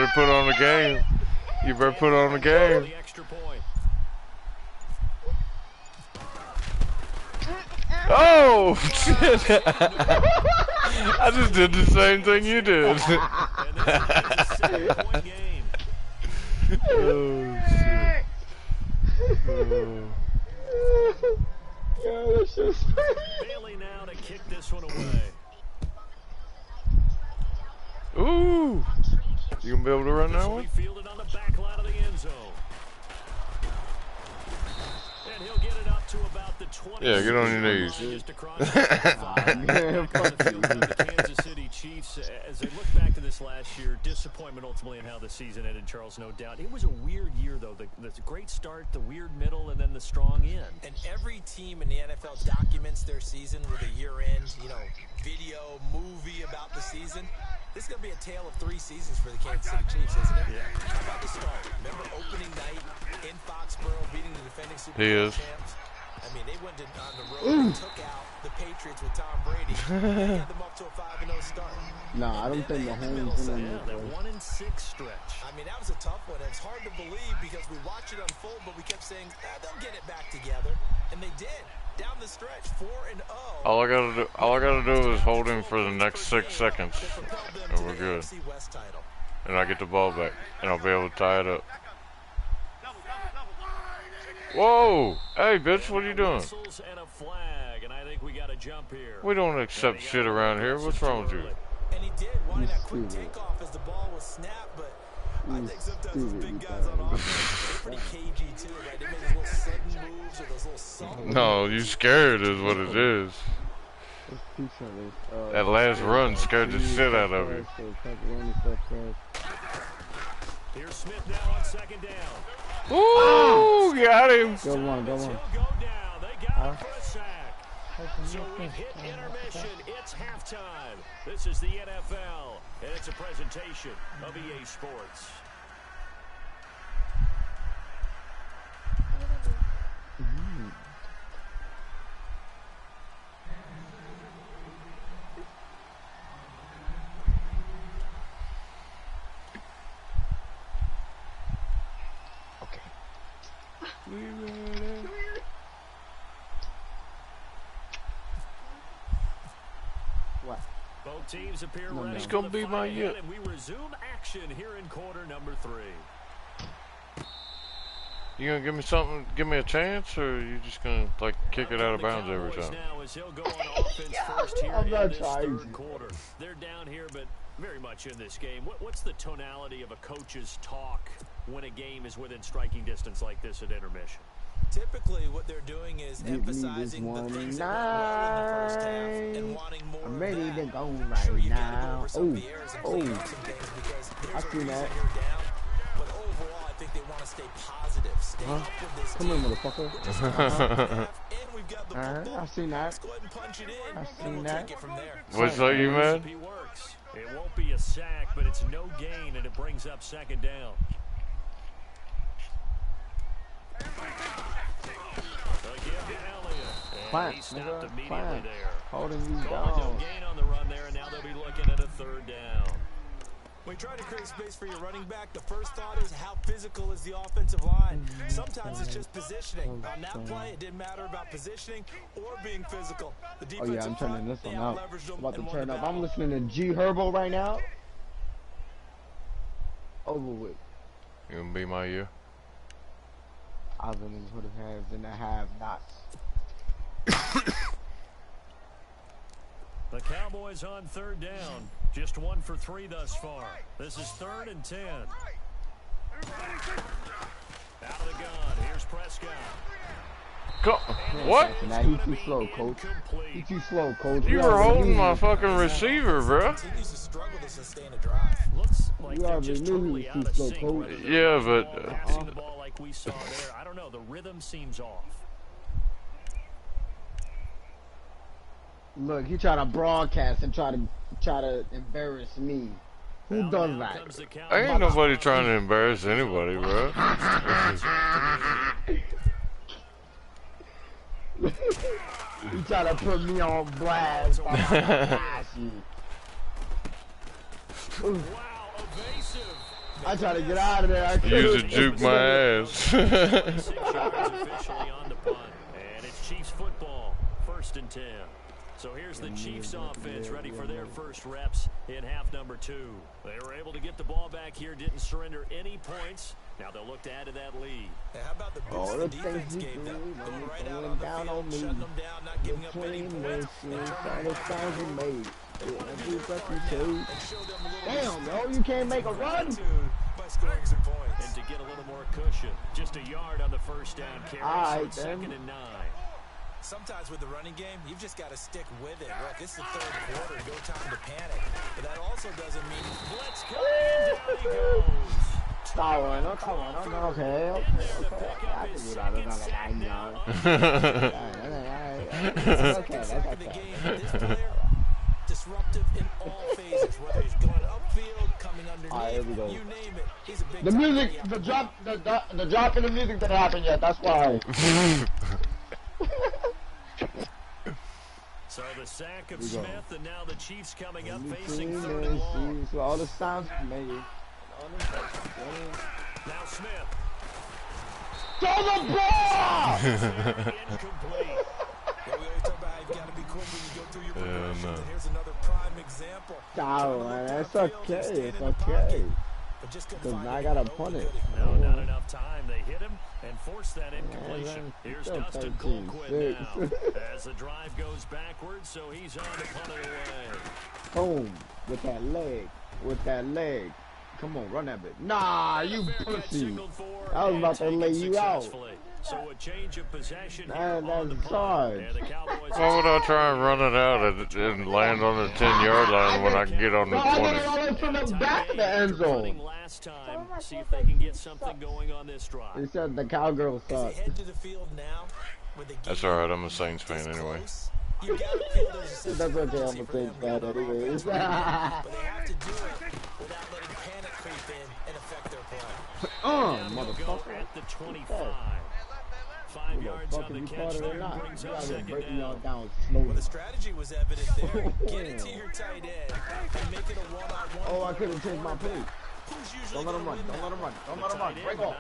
better put on the game. You better put on the game. Oh shit! I just did the same thing you did. Oh shit! Oh. Yeah, that's just Bailey now to kick this one away. Ooh! You gonna be able to run that one? Fielded on the back line of the end zone. And he'll get it up to about the 20. Yeah, get on your knees. Just across the Kansas City Chiefs, as they look back to this last year, disappointment ultimately in how the season ended, Charles, no doubt. It was a weird year, though. The great start, the weird middle, and then the strong end. And every team in the NFL documents their season with a year-end, video, movie about the season. This is going to be a tale of 3 seasons for the Kansas City Chiefs, isn't it? Yeah. How about the start? Remember opening night in Foxborough, beating the defending Super Bowl champs? I mean, they went on the road and took out the Patriots with Tom Brady. They got them up to a 5-0 start. Nah, I don't think Mahomes is in that 1-6 stretch. I mean, that was a tough one. It's hard to believe because we watched it unfold, but we kept saying, they'll get it back together. And they did. Down the stretch, 4-0. All I gotta do is hold him for the next 6 seconds, and we're good. And I get the ball back, and I'll be able to tie it up. Whoa! Hey, bitch, what are you doing? We don't accept shit around here. What's wrong with you? And he did wanting that quick takeoff as the ball was snapped, but I think sometimes those big guys on offense, they're pretty cagey too, right? They make those little sudden moves or those little soft No, you scared is what it is. That last run scared the shit out of you. Here's Smith now on 2nd down. Ooh, got him. Go on. They got him for a sack. So we've hit intermission. It's halftime. This is the NFL, and it's a presentation of EA Sports. What? Both teams appear ready. It's gonna be my year. And we resume action here in quarter number 3. You gonna give me something? Give me a chance, or are you just gonna like kick it out of bounds every time? Now as he'll go on offense first here in this third quarter. They're down here, but very much in this game. What's the tonality of a coach's talk when a game is within striking distance like this at intermission? Typically, what they're doing is emphasizing the things that went well in the first half and wanting more I'm ready of to that. go Sure, right you gotta go now. over some of the errors and clean up some things because I there's a see reason that. you're down. But overall, I think they want to stay positive. Stay up with this Come team. on, motherfucker. And we've got the football. I've seen that. Let's go ahead and punch it in, I've and seen we'll that. take it from there. What's up, you man? He works. It won't be a sack, but it's no gain, and it brings up 2nd down. Plant, nigga. Plant. Holding you down. No gain on the run there, and now they'll be looking at a 3rd down. When you try to create space for your running back, the first thought is how physical is the offensive line. Sometimes it's just positioning. On that play, it didn't matter about positioning or being physical. The Oh yeah, I'm turning this one up. out-leveraged them I'm about and to won turn the up. I'm battle. listening to G Herbo right now. Over with. You gonna be my year? I've been in the haves and the have-nots. The Cowboys on 3rd down. Just 1 for 3 thus far. This is 3rd and 10. Out of the gun. Here's Prescott. Go. What? Nah, he's too slow, coach. He's too slow, coach. You were holding my fucking receiver, bro. Continues to struggle to sustain a drive. Looks like You they're already just knew totally he out was of too sync. slow, Whether coach. they're Yeah, running the but, ball, passing the ball like we saw there. I don't know. The rhythm seems off. Look, he tried to broadcast and try to embarrass me. Who does that? Ain't nobody trying to embarrass anybody, bro. He tried to put me on blast. Wow, evasive. I tried to get out of there. I Use to juke my ass. 26 yards officially on the punt. And it's Chiefs football, 1st and 10. So here's the Chiefs offense ready for their first reps in half number 2. They were able to get the ball back here, didn't surrender any points. Now they'll look to add to that lead. And how about the boost the defense gave them? Going right out on the field, shutting them down, not giving up any points. Damn, yo, you can't make a run. By scoring some points. And to get a little more cushion, just a yard on the first down carry. All right, so 2nd and 9. Sometimes with the running game, you've just got to stick with it. Look, it's the 3rd quarter, no time to panic. But that also doesn't mean Blitz coming, and down he goes. Okay. I can do that. This player, disruptive in all phases, whether he's going upfield, coming underneath, you name it. He's a big the music, the drop in the music didn't happen yet. That's why. So the sack of Smith, and now the Chiefs coming up facing 3rd and long. So all the sounds made. Now Smith. Throw the ball! Incomplete. Yeah, we always talk about how you've got to be quick when you go through your progressions, no. and here's another prime example. Oh, man, that's okay. It's okay. Because I got to punt it. No, not enough time. They hit him and force that incompletion. Here's Dustin Colquitt now. As the drive goes backwards, so he's on to punt it away. Boom. With that leg. With that leg. Come on, run that bit. Nah, you pussy. I was about to lay you out. So a change of possession Man, that's hard. Why would I try and run it out and land on the 10-yard line when I can get on the 20? I from the back of the end zone. Last time, see if they can get something going on this drive. He said the cowgirl sucks. That's alright, I'm a Saints fan anyway. That's okay, I'm a Saints fan anyways. But they have to do it without letting panic creep in and affect their play. Motherfucker. At the 25. 5 yards on the catch there, brings up 2nd down. Well, the strategy was evident there. Get it to your tight end and make it a one-on-one. Oh, I could have changed my play. Don't let him run. Don't let him run. Don't let him run. Break off.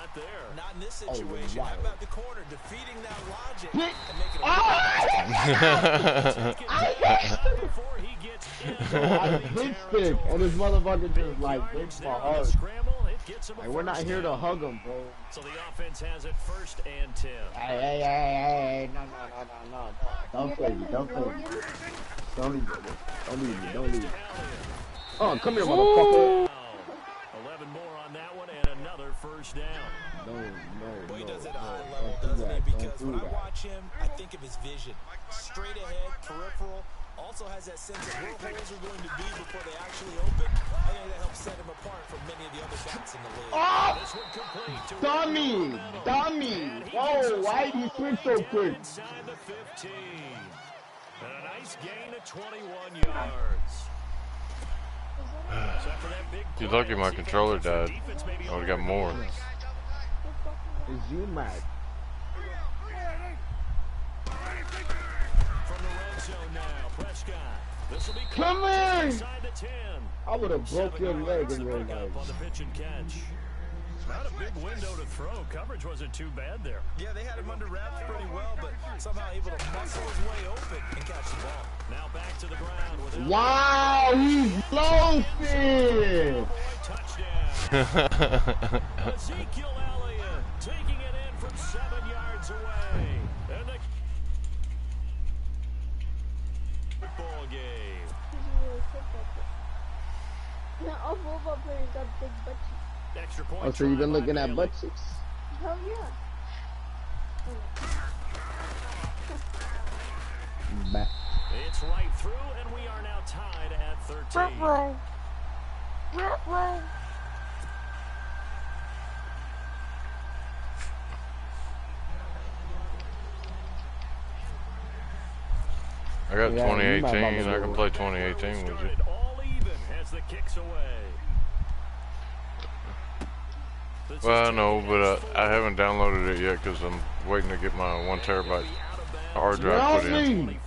Not in this situation. How about the corner defeating that logic and making it I big stick, and this motherfucker just like breaks my heart. Like, we're not here to hug him, bro. So the offense has it 1st and 10. Hey, no. Don't play me. Don't play me. Don't leave me. Don't leave me. Don't leave me. Oh, come here, motherfucker. 11 more on that one and another 1st down. Well, he does it at a high level, doesn't he? Because when I watch him, I think of his vision. Straight ahead, peripheral. Also has that sense of where holes are going to be before they actually open. I think that helps set him apart from many of the other backs in the league. Oh! This one complete to Dummy! Whoa, why did you switch so quick? inside the 15. And a nice gain of 21 yards. So after that big You're lucky my controller died. I would've got more. It's you, Mac. From the red zone now, Prescott. This will be Come in! inside the 10. I would have broke your leg in real Pick life. up on the pitch and catch. Not a big window to throw. Coverage wasn't too bad there. Yeah, they had him under wraps pretty well, but somehow able to muscle his way open and catch the ball. Now back to the ground with Wow, he's loafing! touchdown. Ezekiel Elliott taking it in from 7 yards away. And the football game. All football players got big butt cheeks. Extra point. Oh, so you've been looking at butt cheeks? Hell yeah. Back. It's right through, and we are now tied at 13. I got Yeah, you might 2018. I love can it. play 2018 with you. Started all even as the kicks away. Well, I know, but I haven't downloaded it yet because I'm waiting to get my 1 terabyte hard drive put in. And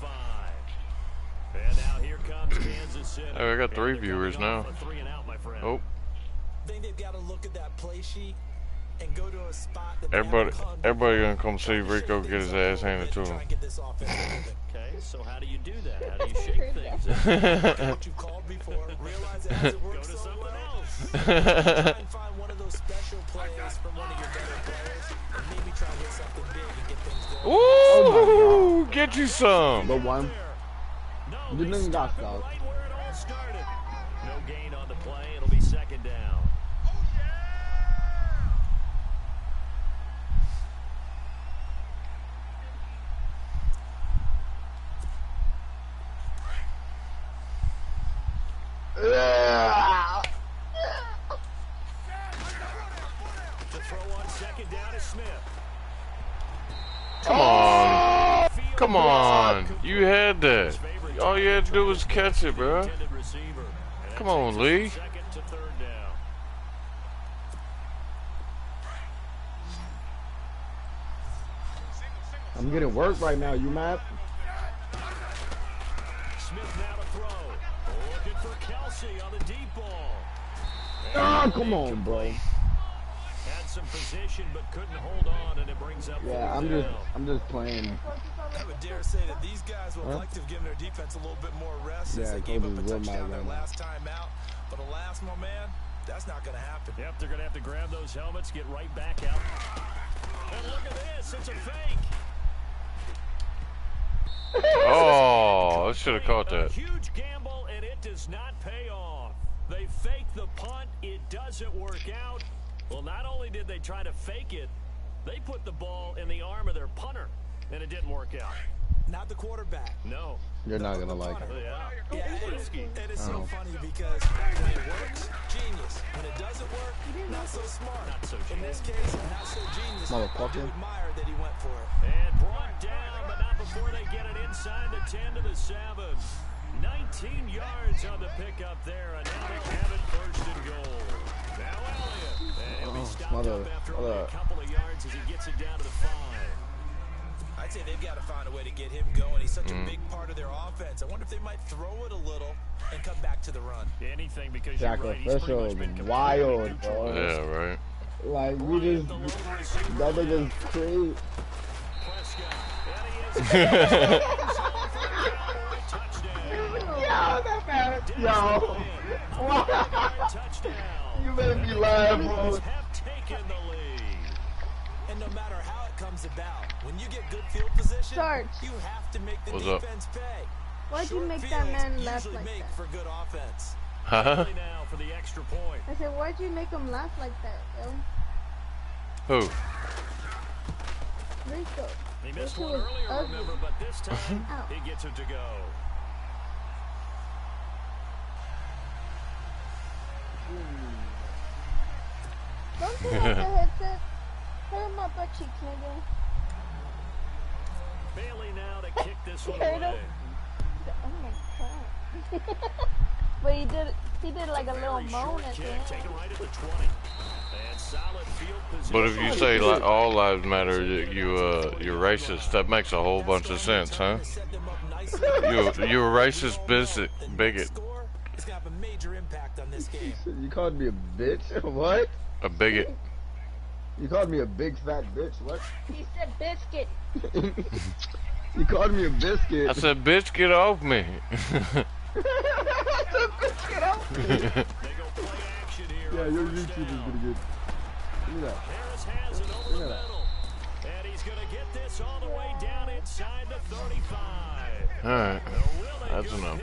now here comes Kansas City. Hey, I got 3 viewers now. Three and out, my friend. Oh, I think they got to look at that play sheet and go to a spot that everybody gonna come see Rico get his ass handed to him. Okay, so how do you do that? How do you shake things? What you've called before, realize it hasn't worked so well. Try and find one of those special plays from one of your better players, and maybe try to hit something big and get things going. Ooh, get you some. The one. You didn't got stuff. Right where it all started. No gain on the play. It'll be second down. The throw on second down is Smith. Come on. Come on. You had that. All you had to do was catch it, bro. Come on, Lee. Second to third down. I'm getting work right now, you mad? Smith now to throw. Looking for Kelsey on the deep ball. Oh, come on, bro. Had some position but couldn't hold on, and it brings up. Yeah, I'm just playing. I would dare say that these guys would like to have given their defense a little bit more rest since they gave up a touchdown their last time out. But alas, my man, that's not going to happen. Yep, they're going to have to grab those helmets, get right back out. And look at this, it's a fake. Oh, I should have caught A that. huge gamble, and it does not pay off. They fake the punt, it doesn't work out. Well, not only did they try to fake it, they put the ball in the arm of their punter, and it didn't work out. Not the quarterback. No. You're not gonna like it. Yeah. And it's so funny because when it works, genius. When it doesn't work, not so smart. Not so In this case, not so genius. I do admire that he went for it. And brought down, but not before they get it inside the 10 to the 7. 19 yards on the pickup there, and now they have it first and goal. Now Elliott. And he'll be stopped up after only a couple of yards as he gets it down to the 5. I'd say they've got to find a way to get him going. He's such a big part of their offense. I wonder if they might throw it a little and come back to the run. Anything, because you're right. He's pretty much been wild, bro. Yeah, right. Like, we just, that nigga's crazy. You made me laugh, bro. And no matter how it comes about, when you get good field position, you have to make the defense pay. Why'd you make that man laugh like that? For good offense. Huh? Now for the extra point. I said, why'd you make him laugh like that, yo? Who? Rico. He missed one earlier, remember, but this time he gets it to go. Don't you have the headset? Hurt my butt cheeks, nigga. Bailey now to kick this one Hurt away. him? Oh my god. But he did like a little moan at the end. Taken right at the 20. And solid field position. But if you say all lives matter, you're racist. That makes a whole bunch of sense, huh? You're a racist bigot. It's gonna have a major impact on this game. You called me a bitch? What? A bigot. You called me a big fat bitch? What? He said biscuit. You called me a biscuit. I said, bitch, get off me. Get off me. They go play action here. Yeah, your YouTube is pretty good. Look at that. Harris has it over the middle. And he's going to get this all the way down inside the 35. Alright. That's enough.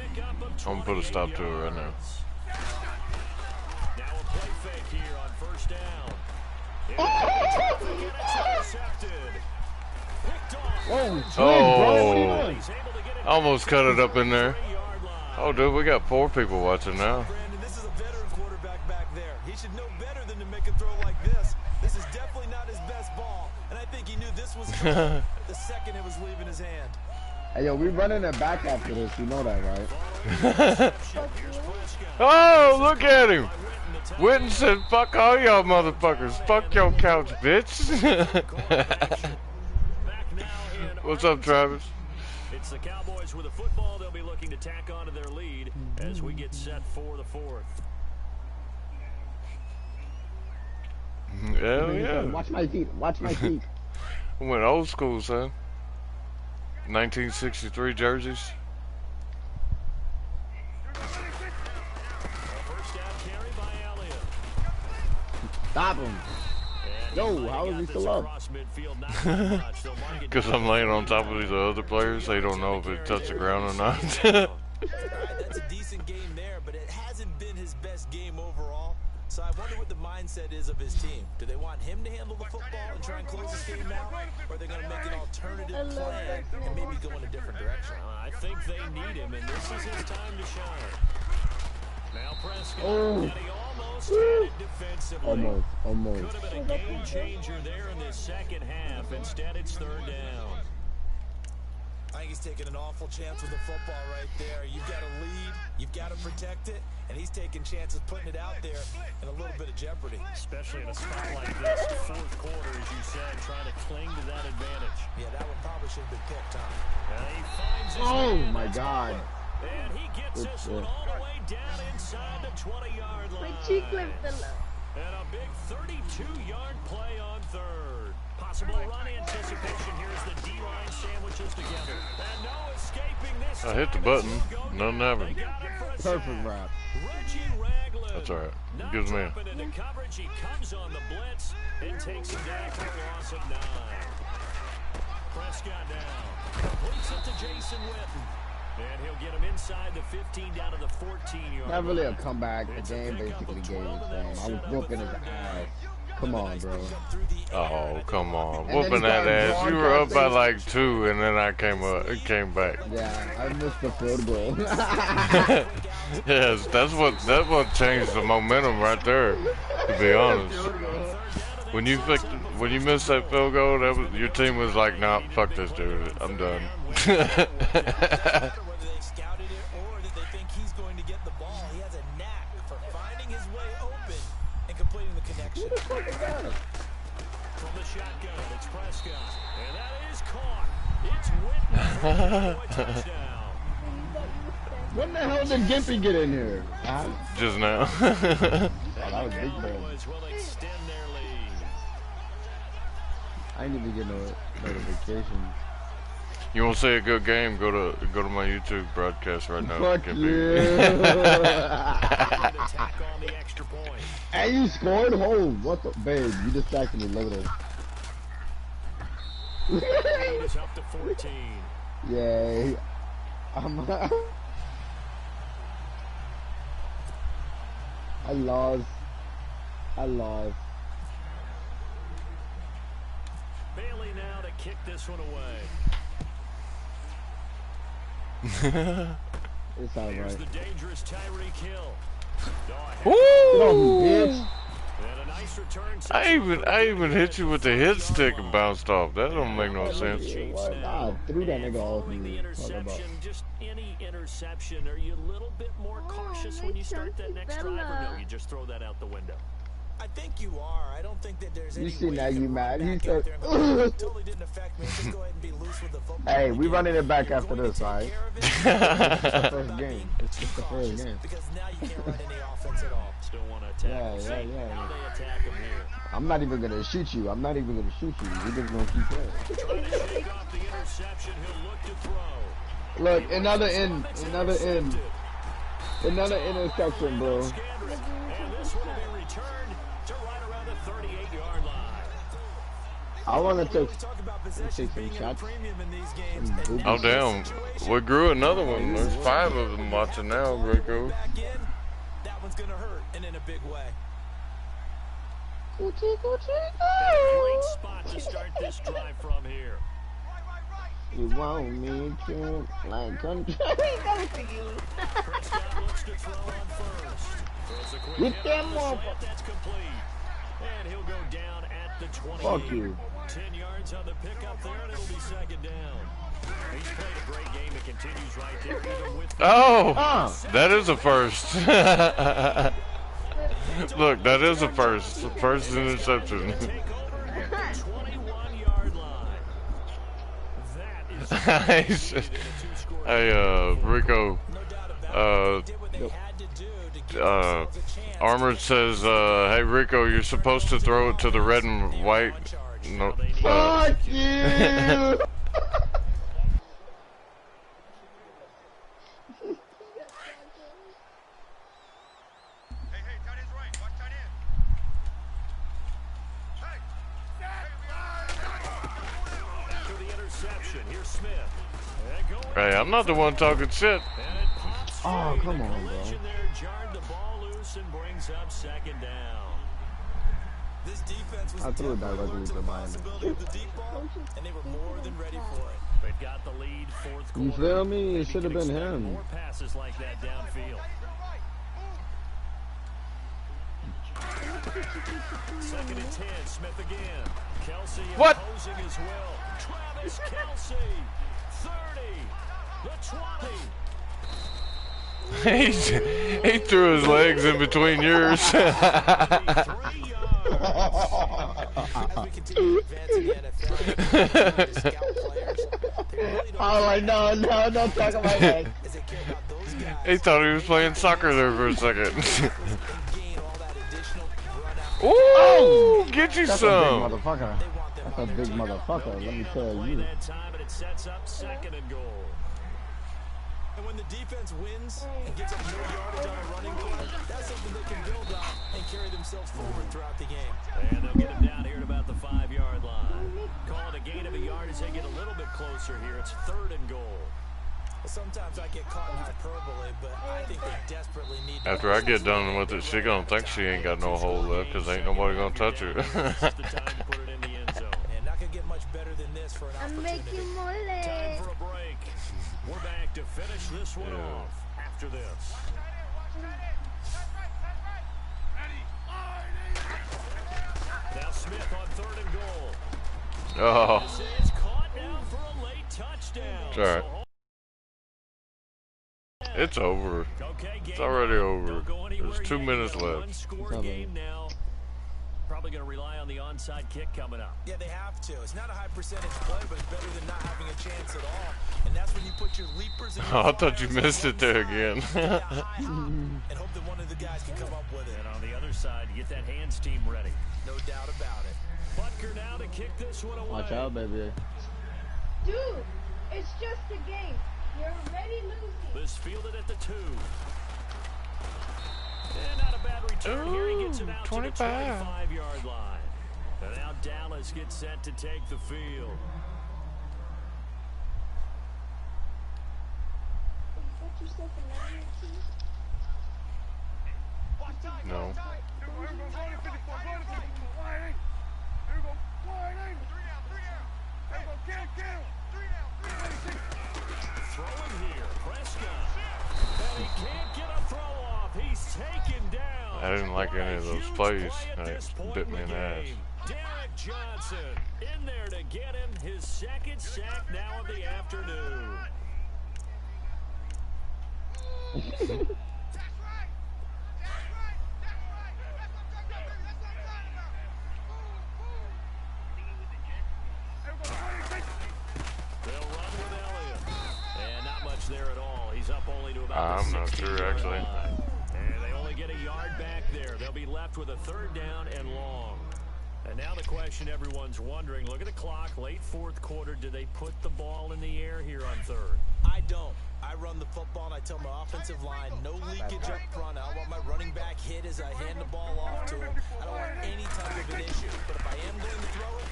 I'm going to put a stop to it right now. Now a play fake here on first down. Oh, almost cut it up in there. Oh, dude, we got 4 people watching now. Brandon, this is a veteran quarterback back there. He should know better than to make a throw like this. This is definitely not his best ball, and I think he knew this was coming the second it was leaving his hand. Hey, yo, we running it back after this. You know that, right? Oh, look at him. Witten said, fuck all y'all motherfuckers. Fuck your couch, bitch. What's up, Travis? It's the Cowboys with a football. They'll be looking to tack onto their lead as we get set for the 4th. Hell yeah. Watch my feet. Watch my feet. We went old school, son. 1963 jerseys. Stop him. Yo, how is he still up? Because I'm laying on top of these other players. They don't know if it touched the ground or not. That's a decent game there, but it hasn't been his best game overall. So I wonder what the mindset is of his team. Do they want him to handle the football and try and close this game out? Or are they going to make an alternative plan and maybe go in a different direction? I think they need him, and this is his time to shine. Now Prescott, and he almost had it defensively. Almost. Could have been a game changer there in the second half. Instead, it's third down. I think he's taking an awful chance with the football right there. You've got to lead, you've got to protect it, and he's taking chances putting it out there in a little bit of jeopardy. Especially in a spot like this, fourth quarter, as you said, trying to cling to that advantage. Yeah, that one probably should have been picked, Tom. He finds his Oh my God. And he gets this one all the way down inside the 20-yard line. And a big 32-yard play on third. Possible run anticipation. Here's the D-line sandwiches together. And no escaping this. I hit the button. Nothing happened. Perfect wrap. That's all right. It gives me. Into coverage. He comes on the blitz and takes him down for a loss of 9. Prescott now completes it to Jason Witten. And he'll get him inside the 15 down to the 14-yard line. Not really a comeback. The game basically gave it to him. I was whooping his ass. Come on, bro. Oh, come on. Whooping that ass. You were up by like 2, and then I came up. It came back. Yeah, I missed the field goal. Yes, that's what changed the momentum right there, to be honest. When you missed that field goal, your team was like, nah, fuck this dude. I'm done. From the shotgun, it's Prescott. And that is caught. It's Whitman. Touchdown. When the hell did Gimpy get in here? Just now. Oh, that was big man. Will extend their lead. I didn't even get no notification. You want to see a good game? Go to my YouTube broadcast right now. Fuck yeah. And you scored? Oh, what the? Babe, you distracted me. Look at this. It's up to 14. Yay. I lost. Bailey now to kick this one away. It's all Here's right. the dangerous Tyreek Hill. Woo! Bitch. And a nice return. I even hit you with the hit stick and bounced off. That don't make no sense. I threw that nigga off Following the me. interception, just any interception, are you a little bit more cautious when you start that next drive, or no, you just throw that out the window? I think you are. I don't think that there's any You see way now can you run mad. back He out said, there and go, "It totally didn't affect me. Just go ahead and be loose with the football." hey, we again. running it back You're after going this, to take alright? care of it. It's the first game. It's just the first game. Because now you can't run any offense at all. Still want to attack. Yeah. How they attack him here. I'm not even gonna shoot you. We just gonna keep playing. Trying to shake off the interception. He'll look to throw. Look, another interception, bro. And this one will be returned to right around the 38-yard line. I wanna We take talk about possessions some being at a shots. premium in these games. and now Oh damn, we grew another one. There's 5 of them watching now, Rico. back in, that one's gonna hurt, and in a big way. Great spot to start this drive from here. You want me to like country? Prescott looks to throw on first. Throws a quick Get hit them on the off. slant. That's complete. And he'll go down at the 28. Fuck you. 10 yards on the pickup there, and it'll be second down. He's played a great game. It continues right there, even with Oh, that is a first. Look, that is a first. First interception. take over at the 21-yard line. That is Hey, Rico. No doubt about it. They did what they had to do to get Armored says, hey Rico, you're supposed to throw it to the red and white. No, Fuck you! Hey, I'm not the one talking shit. Oh, come on, bro. This defense was I threw it directly to Miami. And they were more than ready for it. They've got the lead, fourth quarter. You feel me? It should have been him. More passes like that downfield. Second and 10, Smith again. Kelsey imposing his will. Travis Kelsey, 30, the 20. He threw his legs in between yours. Oh, like, no, don't talk about that. He thought he was playing soccer there for a second. Ooh, get you That's some. a big motherfucker. That's a big motherfucker, let me tell you. And when the defense wins and gives up no yardage on a running play, that's something they can build on and carry themselves forward throughout the game. And they'll get him down here at about the 5-yard line. Call it a gain of a yard as they get a little bit closer here. It's 3rd and goal. Sometimes I get caught in hyperbole, but I think they desperately need to. After I get done with it, she gonna think she ain't got no hole left, cause ain't nobody gonna touch her. And not gonna get much better than this for an opportunity. Time for a break. We're back to finish this one off after this. Now Smith on 3rd and goal. Oh. It's caught now for a late touchdown. It's alright. It's over. It's already over. There's 2 minutes left. Probably going to rely on the onside kick coming up. Yeah, they have to. It's not a high percentage play, but it's better than not having a chance at all. And that's when you put your leapers in your Oh, I thought you missed it there again. And hope that one of the guys can come up with it. And on the other side, get that hands team ready. No doubt about it. Butker now to kick this one away. Watch out, baby. Dude, it's just a game. You're already losing. This fielded at the 2. And not a bad return. Here he gets it out 25. To the 25-yard line. And now Dallas gets set to take the field. No. Throwing here, Prescott. And he can't get a throw off. He's taken down. I didn't like any of those plays. It bit me in the ass. Derek Johnson in there to get him his 2nd sack now of the afternoon. They'll run with Elliott. And not much there at all. He's up only to about I'm not sure, actually. And they only get a yard back there. They'll be left with a 3rd down and long. And now the question everyone's wondering, look at the clock, late 4th quarter, do they put the ball in the air here on 3rd? I don't. I run the football and I tell my offensive line, no leakage up front. I want my running back hit as I hand the ball off to him. I don't want any type of an issue. But if I am going to throw it,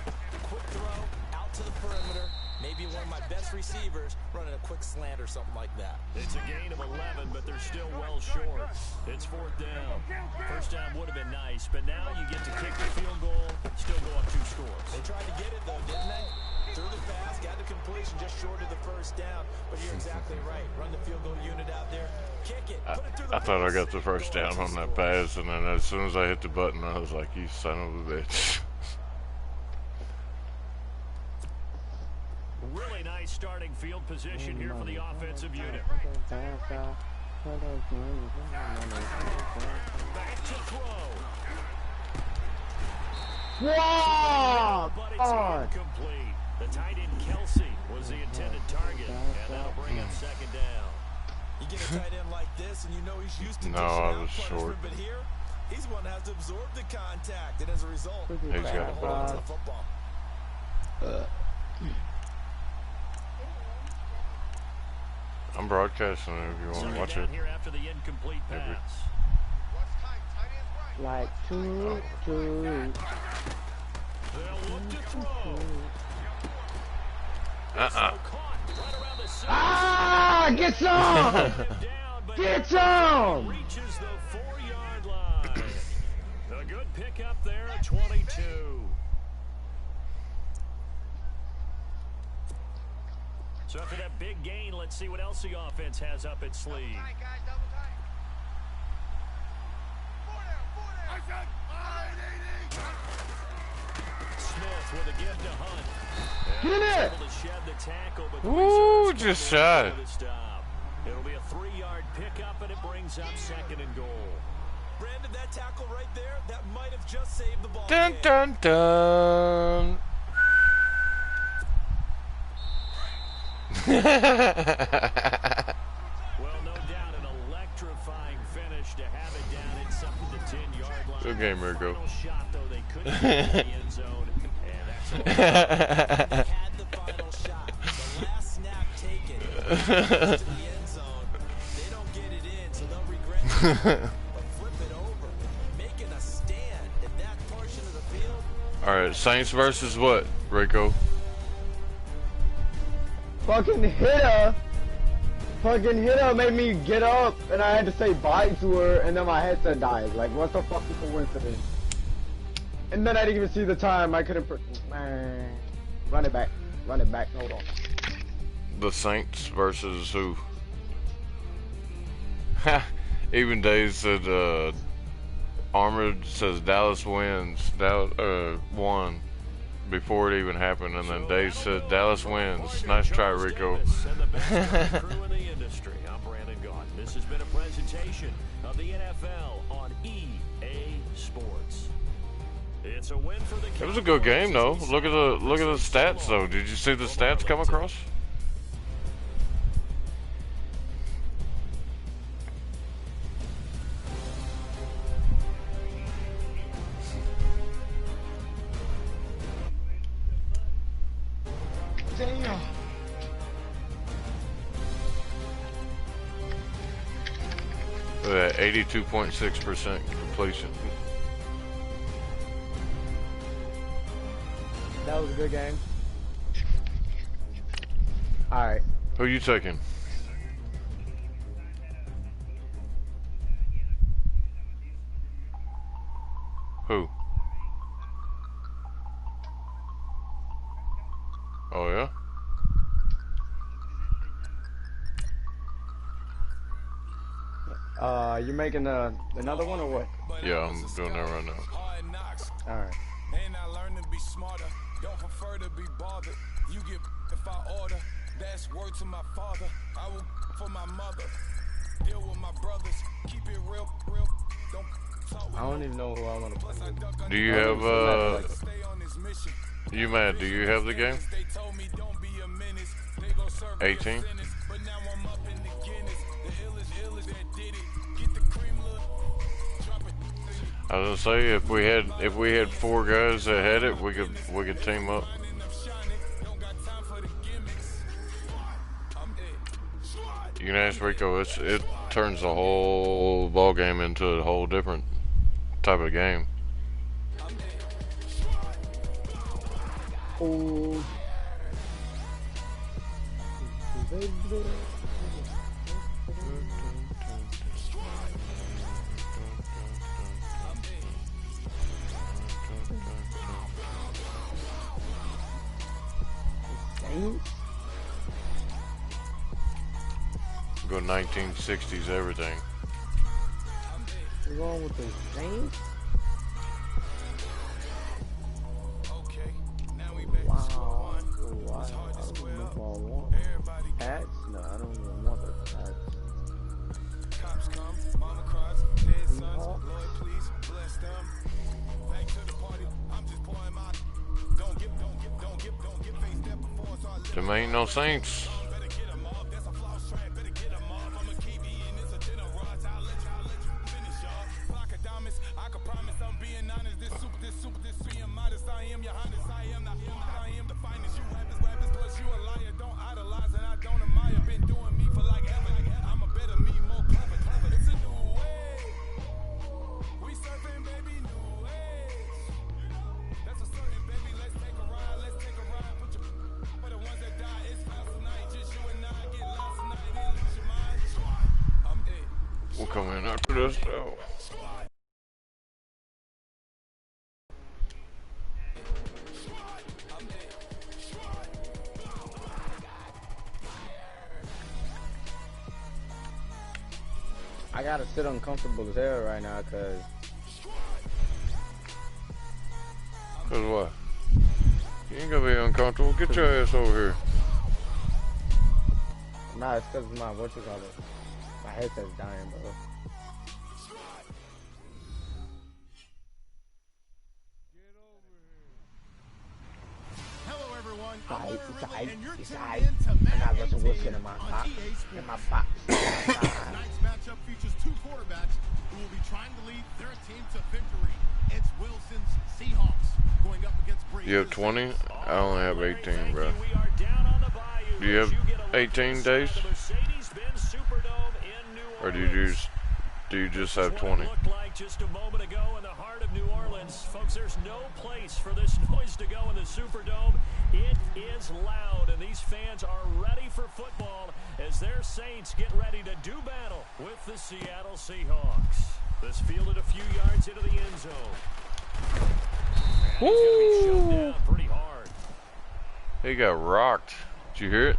quick throw, out to the perimeter, maybe one of my best receivers running a quick slant or something like that. It's a gain of 11, but they're still well short. It's 4th down. First down would have been nice, but now you get to kick the field goal, still go up 2 scores. They tried to get it, though, didn't they? Threw the pass, got the completion just short of the 1st down. But you're exactly right. Run the field goal unit out there. Kick it. Put it through the I thought I got the 1st down on that pass, and then as soon as I hit the button, I was like, you son of a bitch. Really nice starting field position here for the offensive unit. Back to throw. Whoa! But it's incomplete. The tight end Kelsey was the intended target, and that'll bring up 2nd down. You get a tight end like this, and you know he's used to No, I was short. but here, he's one that has to absorb the contact, and as a result, He's got a ball. to the football. I'm broadcasting it if you want to watch it. Here after the incomplete pass. Like two. They'll look to throw. Ah! Get some! Get some! Reaches the 4-yard line. A good pickup there at 22. So after that big gain, let's see what else the offense has up its sleeve. Smith with a give to Hunt. Get in there! Able to shed the tackle, but Ooh, just shy. It'll be a 3-yard pickup, and it brings up 2nd and goal. Brandon, that tackle right there, that might have just saved the ball. Dun dun dun. Well, no doubt an electrifying finish to have it down inside the 10-yard line. Good game, Rico. Final shot, though, they couldn't get in the end zone, and that's all. They had the final shot. The last snap taken. To the end zone. They don't get it in, so they'll regret it. But flip it over. Making a stand in that portion of the field. All right, Saints versus what, Rico? Fucking hitter made me get up and I had to say bye to her and then my headset died. Like, what the fucking coincidence? And then I didn't even see the time. I couldn't. Man, run it back. Hold on. The Saints versus who? Even Dave said Armored says Dallas wins. Dallas won before it even happened, and then Dave said Dallas wins. Nice try, Rico. This has been a presentation of the NFL on EA Sports. It's a win for the It was a good game, though. Look at the stats, though. Did you see the stats come across? Damn. Look at that, 82.6% completion. That was a good game. Alright. Who you taking? Who? Oh yeah? You making another one or what? Yeah, I'm doing that right now. Alright. And I learned to be smarter. Don't prefer to be bothered. You get if I order. That's word to my father. I will for my mother. Deal with my brothers. Keep it real. Don't talk with I don't even know who I want to play with. Do you have you mad? Do you have the game? 18? I was gonna say if we had 4 guys that had it, we could team up. You can ask Rico. It turns the whole ball game into a whole different type of game. Oh. Go 1960s everything. What's wrong with the Saints? Wow. Wow. I don't even know if I want hats. No, I don't even want the hats. Cops come, mama cries, dead sons, Lord please bless them. Back to the party, I'm just pouring my don't get face that before so I live. Them ain't no Saints. Better get them off, that's a floss track, better get them off. I'ma keep come in after this though. I gotta sit uncomfortable as hell right now, cause what? You ain't gonna be uncomfortable. Get your ass over here. nah, it's cause my what you call it? My headset's dying, bro. Hello everyone, It's alright, and you're it's tuned alright. in to I got Mad Russell Game Wilson TV in my on box. EA Sports. In my box. Tonight's matchup features two quarterbacks who will be trying to lead their team to victory. It's Wilson's Seahawks going up against Breeze. You have 20? I only have 18, bro. Do you have 18 days? Or do you just have 20? Looked like just a moment ago in the heart of New Orleans. Folks, there's no place for this noise to go in the Superdome. It is loud, and these fans are ready for football as their Saints get ready to do battle with the Seattle Seahawks. This fielded a few yards into the end zone. And he's going to be shut down pretty hard. He got rocked. Did you hear it?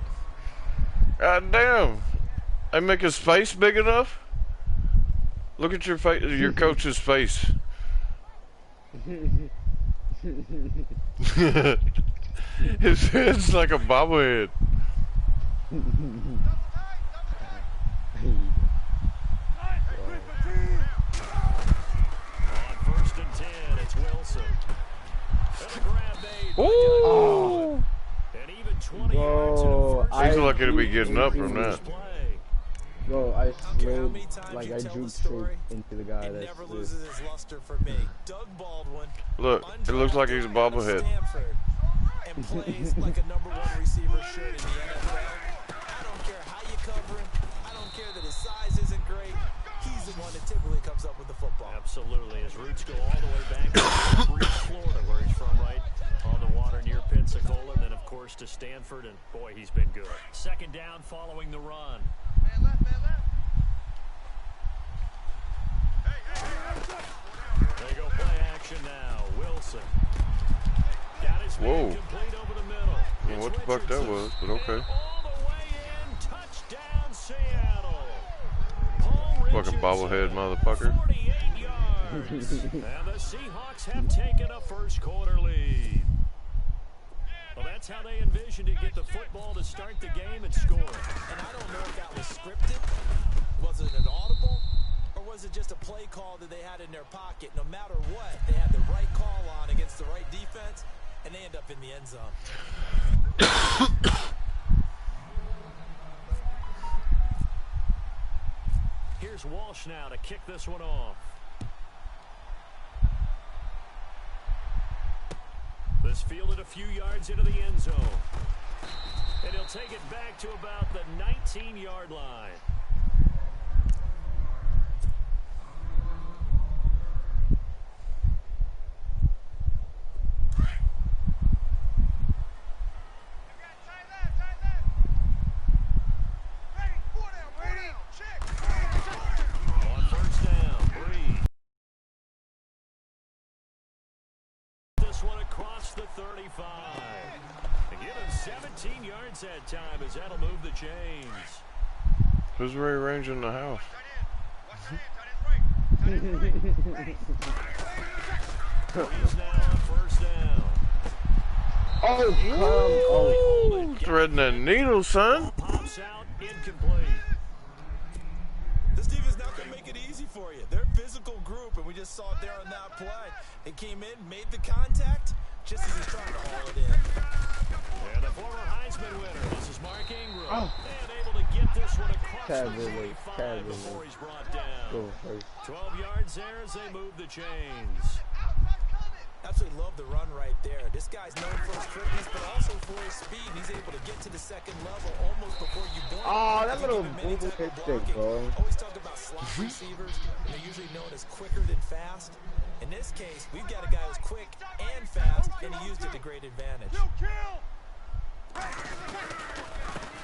God damn. They make his face big enough? Look at your face, your coach's face. His head's like a bobblehead. On first and 10, it's Wilson. And a grab made by Ooh. and even 20 yards in the first. He's lucky to be getting up from that. Bro, I care how slid, many times like you I tell the juked story, straight into the guy It that never slid. loses its luster for me. Doug Baldwin. Look, it looks like he's a bobblehead. Stanford, and plays like a #1 receiver should in the NFL. I don't care how you cover him. I don't care that his size isn't great. He's the one that typically comes up with the football. Absolutely. His roots go all the way back to Breeze, Florida, where he's from, right on the water near Pensacola, and then, of course, to Stanford, and boy, he's been good. Second down following the run. Man left, man left. They go play action now. Wilson. Got his man complete over the middle. I don't know what the fuck that was, but okay. And all the way in. Touchdown, Seattle. Fucking bobblehead motherfucker. 48 yards. And the Seahawks have taken a first quarter lead. Well, that's how they envisioned to get the football to start the game and score. And I don't know if that was scripted. Was it an audible? Or was it just a play call that they had in their pocket? No matter what, they had the right call on against the right defense, and they end up in the end zone. Here's Walsh now to kick this one off. This fielded a few yards into the end zone. And he'll take it back to about the 19-yard line. The 35. And give him 17 yards that time as that'll move the chains. Who's rearranging the house? He's now on first down. Oh, Threading that needle, son. Pops out, incomplete. This defense not going to make it easy for you. They're a physical group, and we just saw it there on that play. They came in, made the contact, just as he's trying to haul it in. And the former Heisman winner, this is Mark Ingram. And able to get this one across the 45 before he's brought down. 12 yards there as they move the chains. Absolutely love the run right there. This guy's known for his quickness, but also for his speed. He's able to get to the second level almost before you blink. Oh, that little boo-boo hit stick, bro. Always talk about slot receivers. They're usually known as quicker than fast. In this case, we've got a guy who's quick and fast, and he used it to great advantage.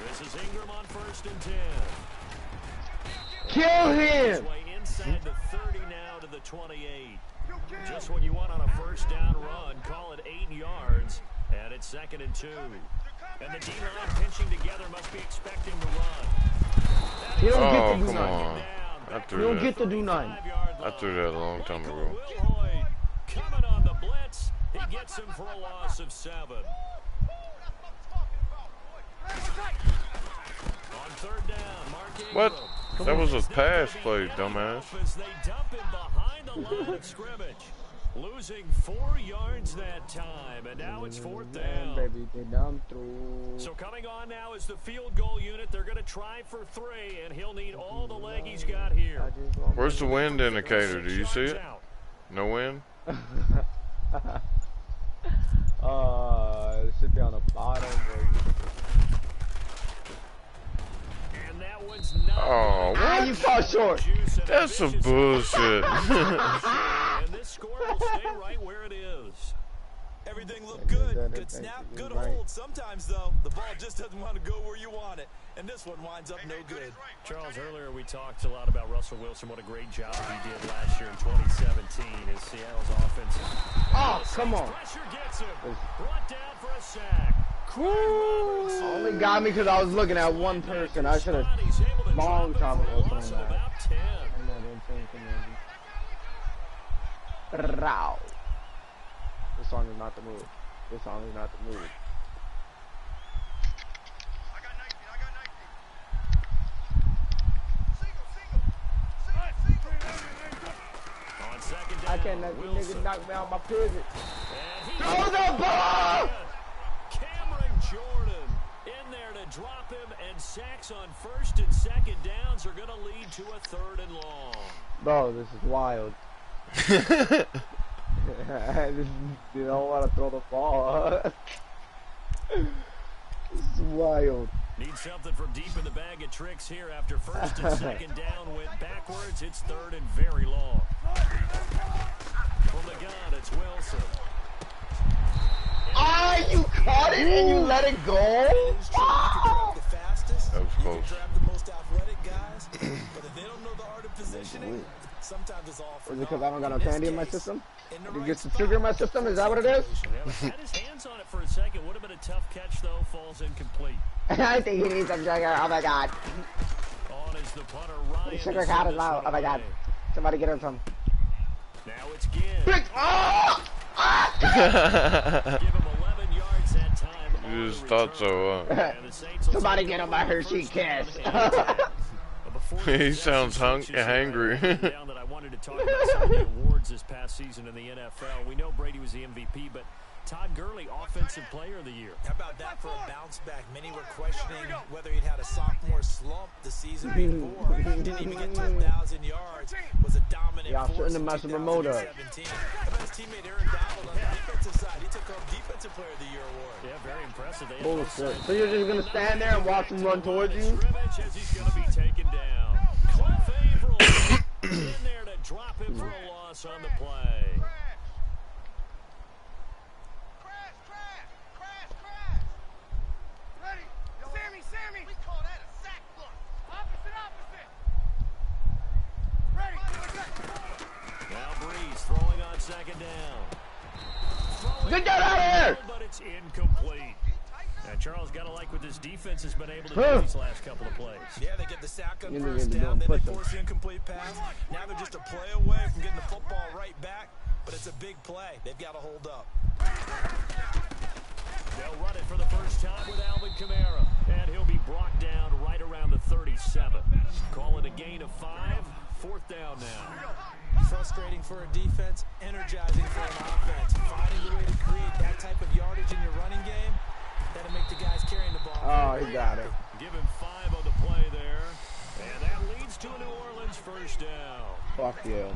This is Ingram on first and 10. Kill him! inside the 30 now to the 28. Just what you want on a first down run. Call it 8 yards, and it's 2nd and 2. And the D-line pinching together must be expecting to run. You don't Oh, get to do come nothing. on. I You threw don't that. get to do nothing. I threw that a long time ago. Coming on the blitz. He gets him for a loss of 7. On 3rd down, Mark Ingram. What? That was a pass play, dumbass. They dump him behind the line of scrimmage. Losing 4 yards that time, and now it's 4th down. Baby, they dumb through. So coming on now is the field goal unit. They're going to try for 3, and he'll need all the leg he's got here. Where's the wind indicator? Do you see it? No wind? It should be on the bottom. And that one's not. Oh, what? You fall short. That's some bullshit. And this score will stay right where it is. Everything looked good. Good snap, good hold. Sometimes, though, the ball just doesn't want to go where you want it. And this one winds up no good. Charles, earlier we talked a lot about Russell Wilson, what a great job he did last year in 2017 as Seattle's offense. Oh, come on. Pressure gets him. Brought down for a sack. Only got me because I was looking at one person. I should have long time ago done that. About 10. Row. This song is not the move. This song is not the move. On 2nd down, I can't let you Wilson. niggas knock me out my pivot. Throw the ball! Cameron Jordan in there to drop him, and sacks on 1st and 2nd downs are going to lead to a 3rd and long. Bro, this is wild. You don't want to throw the ball. This is wild. Need something from deep in the bag of tricks here after 1st and 2nd down went backwards. It's 3rd and very long. From the gun, it's Wilson. Ah, you caught it and you let it go? Wow. The fastest, That was you close. can grab the most athletic guys, but if they don't know the art of positioning, sometimes it's all for Is it because naught. I don't got no In this candy in my case, system? in the Did you right get some spot. sugar in my system? Is that what it is? Had his hands on it for a second. Would have been a tough catch, though. Falls incomplete. I think he needs some sugar. Oh my god. On is the punter, Ryan. The sugar card is low. Oh my god. Somebody get him some. Now it's Ginn. Oh! Ah! Give him 11 yards that time. You on just the thought return. so, huh? And the Saints will Somebody take get him over a the Hershey first kiss. down and 10. Before the He sounds possession hangry. switches down that I wanted to talk about some of the awards this past season in the NFL. We know Brady was the MVP, but Todd Gurley, Offensive Player of the Year. How about that for a bounce back? Many were questioning whether he'd had a sophomore slump the season before. Didn't even get to 1,000 yards. Was a dominant Yeah, force shouldn't in have messed with Moto. 2017. How about his teammate Aaron Donald on the defensive side? He took home Defensive Player of the Year award. Yeah, very impressive. They had Bullshit. So you're just gonna stand there and watch him run towards you? scrimmage as he's going to be taken down. Cliff Averill in there to drop him for a loss on the play. Sammy! We call that a sack look. Opposite. Ready. Now Breeze throwing on 2nd down. Get that out of here! But it's incomplete. Now Charles got to like what this defense has been able to do these last couple of plays. Yeah, they get the sack on You first need to down, then put they them. force the incomplete pass. Now they're just a play away from getting the football right back, but it's a big play. They've got to hold up. They'll run it for the first time with Alvin Kamara, and he'll be brought down right around the 37. Call it a gain of 5. 4th down now. Frustrating for a defense, energizing for an offense. Finding the way to create that type of yardage in your running game, that'll make the guys carrying the ball. Oh, he got it. Give him 5 on the play there, and that leads to a New Orleans first down. Fuck you.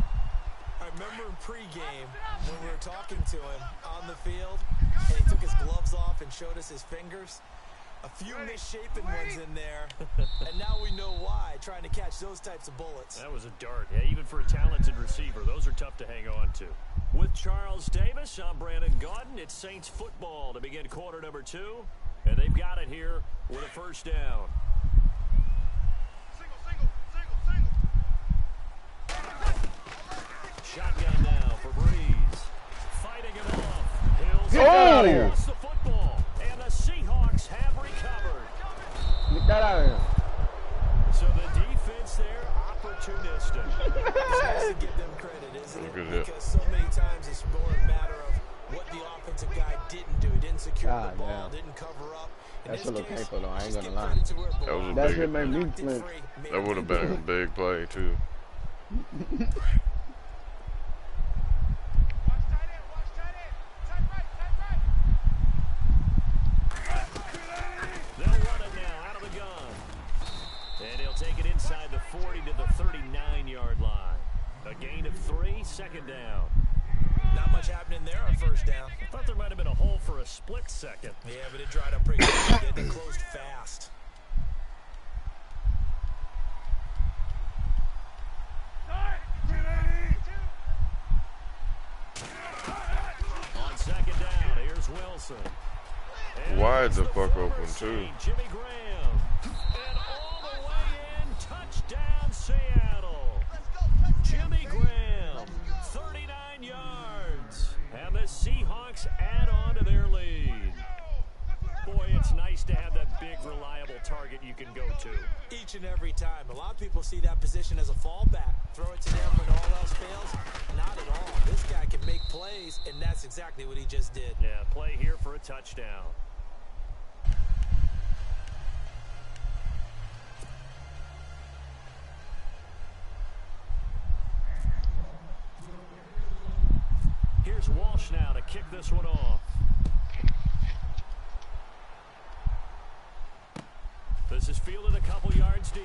I remember in pregame when we were talking to him on the field, and he took his gloves off and showed us his fingers. A few misshapen ones in there, and now we know why, trying to catch those types of bullets. That was a dart. Yeah, even for a talented receiver, those are tough to hang on to. With Charles Davis, I'm Brandon Gaudin. It's Saints football to begin quarter number 2, and they've got it here with a first down. Single. Shotgun now for Breeze. Fighting him off. Hills Get that out of here. lost the football. And the Seahawks have recovered. Get that out of here. So the defense there, opportunistic. It's nice to give them credit, isn't Look it? at that. Because so many times it's more a matter of what the offensive guy didn't do. He didn't secure the ball, didn't cover up. That shit look painful though, I ain't gonna lie. That was a That big, shit made me flinch. that would have been a big play too. They'll run it now out of the gun. And he'll take it inside the 40 to the 39-yard line. A gain of 3, second down. Not much happening there on first down. I thought there might have been a hole for a split second. Yeah, but it dried up pretty quickly. It closed fast. On second down, here's Wilson. And Wide the here's fuck former open, Saint, too. Jimmy Graham. And all the way in, touchdown Seattle. Jimmy Graham, 39 yards. And the Seahawks add on to their lead. Boy, it's nice to have that big, reliable target you can go to. Each and every time. A lot of people see that position as a fallback. Throw it to them when all else fails. Not at all. This guy can make plays, and that's exactly what he just did. Yeah, play here for a touchdown. Here's Walsh now to kick this one off. This is fielded a couple yards deep.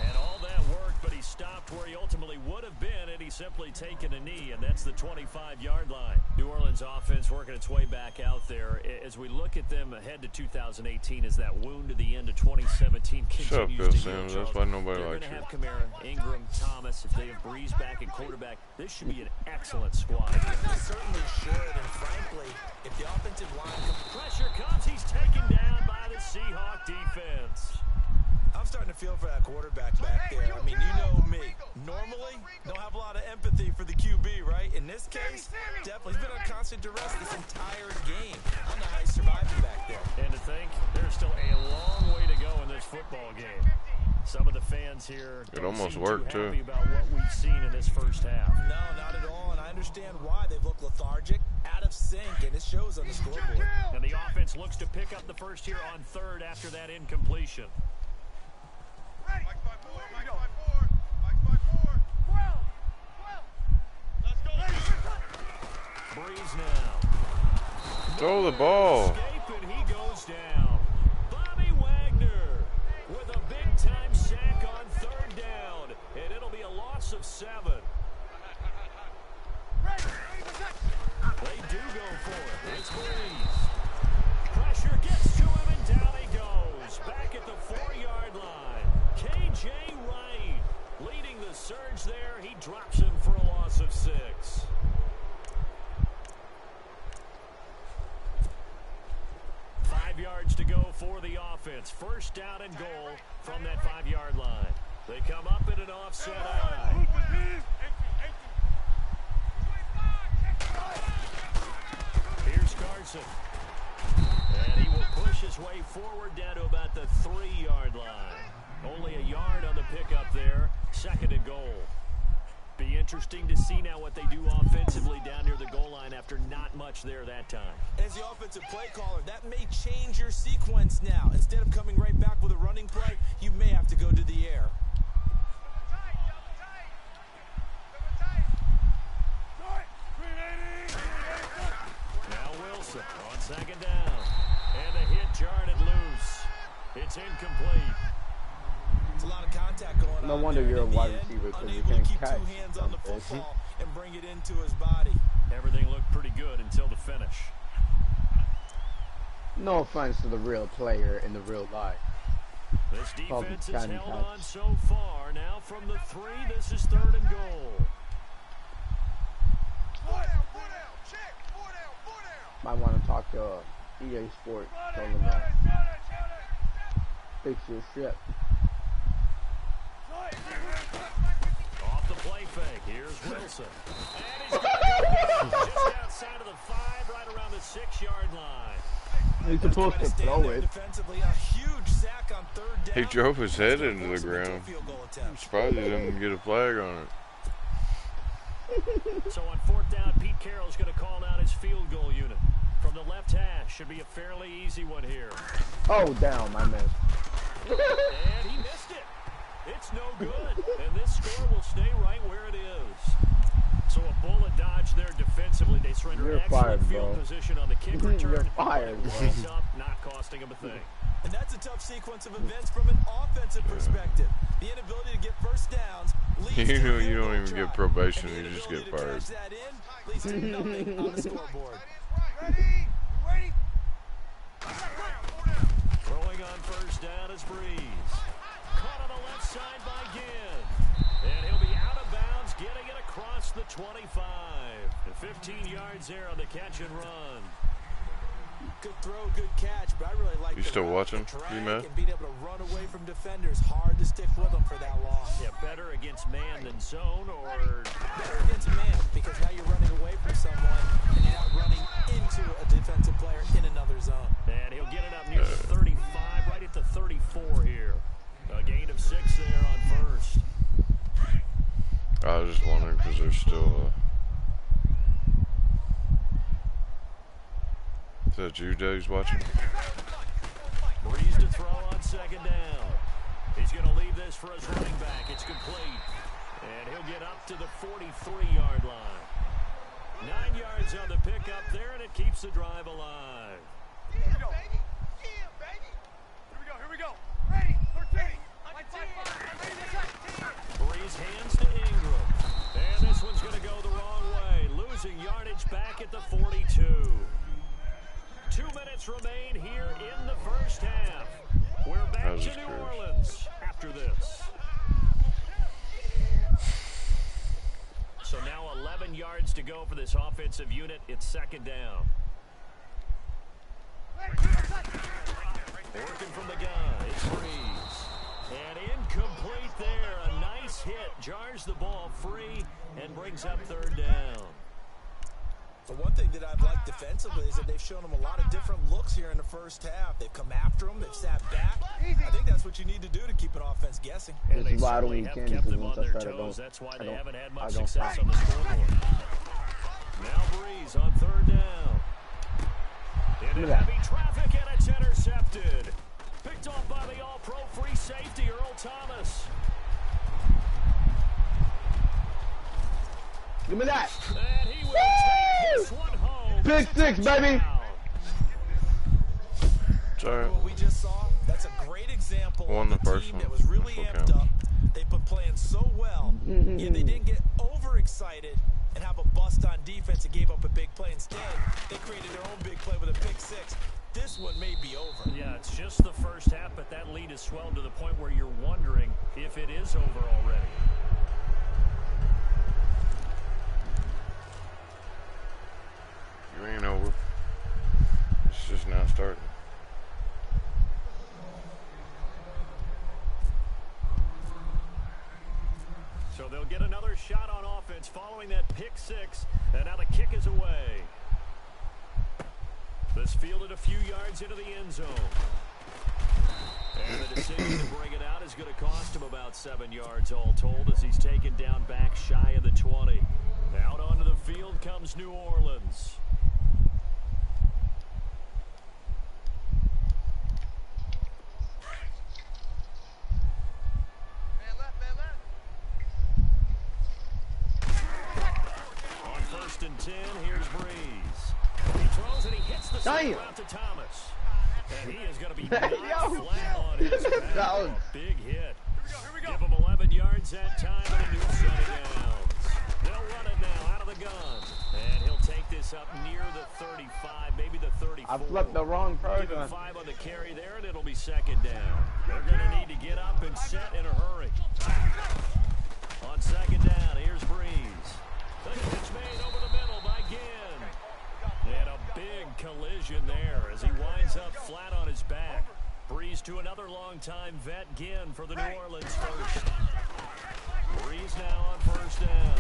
And all that worked, but he stopped where he ultimately would have been had he simply taken a knee, and that's the 25-yard line. New Orleans offense working its way back out there. As we look at them ahead to 2018, as that wound to the end of 2017 Shut up, continues Bill to Sims. heal, That's why nobody they're likes going to you. have Kamara, Ingram, Thomas. If they have Breeze back at quarterback, this should be an excellent squad. They certainly should, and frankly, if the offensive line Pressure comes, he's taken down by the Seahawk defense. I'm starting to feel for that quarterback back there. I mean, you know me. Normally, don't have a lot of empathy for the QB, right? In this case, definitely. He's been on constant duress this entire game. I don't know how he's surviving back there. And to think, there's still a long way to go in this football game. Some of the fans here It don't almost seem worked, too too. happy about what we've seen in this first half. No, not at all, and I understand why. They've looked lethargic, out of sync, and it shows on the scoreboard. And the offense looks to pick up the first here on third after that incompletion. Breeze now. Throw the ball. Escape, and he goes down. Bobby Wagner with a big-time sack on third down, and it'll be a loss of 7. They do go for it. It's Breeze. Pressure gets to him, and down he goes. Back at the 4-yard line. K.J. Wright leading the surge there. He drops him for a loss of 6. Yards to go for the offense. First down and goal from that 5-yard line. They come up in an offset eye. Here's Carson. And he will push his way forward down to about the 3-yard line. Only a yard on the pickup there. Second and goal. Be interesting to see now what they do offensively down near the goal line after not much there that time. As the offensive play caller, that may change your sequence now. Instead of coming right back with a running play, you may have to go to the air. Now Wilson on second down. And the hit jarred it loose. It's incomplete. It's a lot of contact going on. No wonder there. you're a In the wide end, receiver because you unable to can't keep catch two hands on the something. football and bring it into his body. Everything looked pretty good until the finish. No offense to the real player in the real life. This Probably defense has can held catch. on so far. Now from the 3, this is third and goal. Might want to talk to EA Sports. Tell them that. Fix your shit. play fake. Here's Wilson. And he's got it just outside of the 5, right around the 6-yard line. He's supposed to throw it. Defensively, a huge sack on 3rd down. He drove his head into the ground. I'm surprised he didn't get a flag on it. So on 4th down, Pete Carroll's going to call out his field goal unit. From the left hash, should be a fairly easy one here. Oh, down, I missed. And he missed it. It's no good. And this score will stay right where it is. So a bullet dodge there defensively. They surrender excellent field position on the kick return. You're fired, bro. Up, not costing him a thing. And that's a tough sequence of events from an offensive perspective. The inability to get first downs leads You to know, you don't even drive. get probation, And the you just get inability to fired. cash that in leads to nothing on the scoreboard. Ready? Throwing on 1st down is Breeze. Caught on the left side by Ginn. And he'll be out of bounds, getting it across the 25. And 15 yards there on the catch and run. Good throw, good catch, but I really like You still watching? You mad? and being able to run away from defenders. Hard to stick with them for that long. Yeah, better against man than zone, or Better against man, because now you're running away from someone and you're not running into a defensive player in another zone. and he'll get it up near the 35, right at the 34 here. A gain of 6 there on 1st. I was just wondering because there's still is that you, Dave's watching? Breeze to throw on 2nd down. He's going to leave this for his running back. It's complete. And he'll get up to the 43-yard line. 9 yards on the pickup there, and it keeps the drive alive. Yeah, baby. Yeah, baby. Here we go. Ready. 13. Breeze hands to Ingram. And this one's going to go the wrong way. Losing yardage back at the 42. 2 minutes remain here in the 1st half. We're back to New Orleans after this. So now 11 yards to go for this offensive unit. It's 2nd down. Working from the gun, it's Breeze. And incomplete there. A nice hit. Jars the ball free and brings up 3rd down. The one thing that I've liked defensively is that they've shown them a lot of different looks here in the 1st half. They've come after them. They've sat back. I think that's what you need to do to keep an offense guessing. And they This is why I don't certainly eat have candy, kept because them on once I their start, toes. That's why they haven't had I much don't success fight. on the scoreboard. Now Breeze on 3rd down. Into heavy traffic, and it's intercepted. Picked off by the all-pro free safety, Earl Thomas. Give me that. And he will take this one home. Pick 6, baby. Sorry. What we just saw, that's a great example Won of the a first team one. that was really That's what amped counts. up. They've been playing so well, yet they didn't get overexcited and have a bust on defense and gave up a big play. Instead, they created their own big play with a pick 6. This one may be over. Yeah, it's just the 1st half, but that lead has swelled to the point where you're wondering if it is over already. You ain't over. It's just now starting. So they'll get another shot on offense following that pick 6, and now the kick is away. This fielded a few yards into the end zone. And the decision to bring it out is going to cost him about 7 yards all told as he's taken down back shy of the 20. Out onto the field comes New Orleans. On 1st and 10, here's Breeze. He throws and he hits the Damn. route to Thomas. And he is going to be knocked flat on his back. That was- A big hit. Give him 11 yards that time and a new set of downs. They'll run it now out of the gun. And he'll take this up near the 35, maybe the 34. I flipped the wrong Give him person. 5 on the carry there, and it'll be 2nd down. They're going to need to get up and set in a hurry. On 2nd down, here's Breeze. The pitch made over the middle by Ginn. And a big collision there as he winds up flat on his back. Breeze to another longtime vet, Ginn, for the New Orleans first. Breeze now on first down.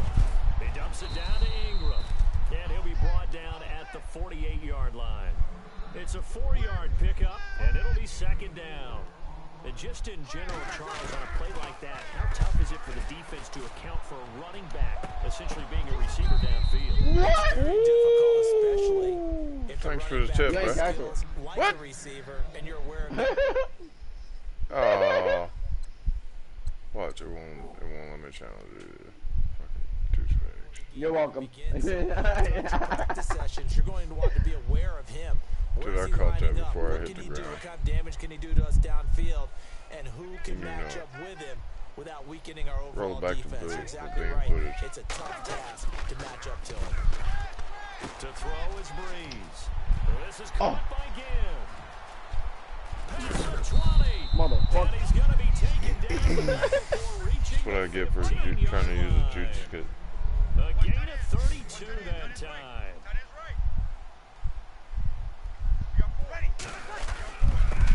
He dumps it down to Ingram. And he'll be brought down at the 48-yard line. It's a 4-yard pickup, and it'll be second down. And just in general, Charles, on a play like that, how tough is it for the defense to account for a running back essentially being a receiver downfield? What? Very difficult, especially if thanks for the tip, bro. Like what? A receiver, and you're aware of it. Oh. Watch, it won't let me challenge it. Fucking douchebags. You're welcome. Practice sessions, you're going to want to be aware of him. Dude, I caught that before I hit the ground. What kind of damage can he do to us downfield? And who can match up with him without weakening our overall defense? You're exactly right. It's a tough task to match up to him. To throw is Breeze. This is caught by Gibb. Pass of 20. Motherfucker. And he's going to be taken down before reaching. That's what I get for trying to use a juke skit. A gain of 32 that time.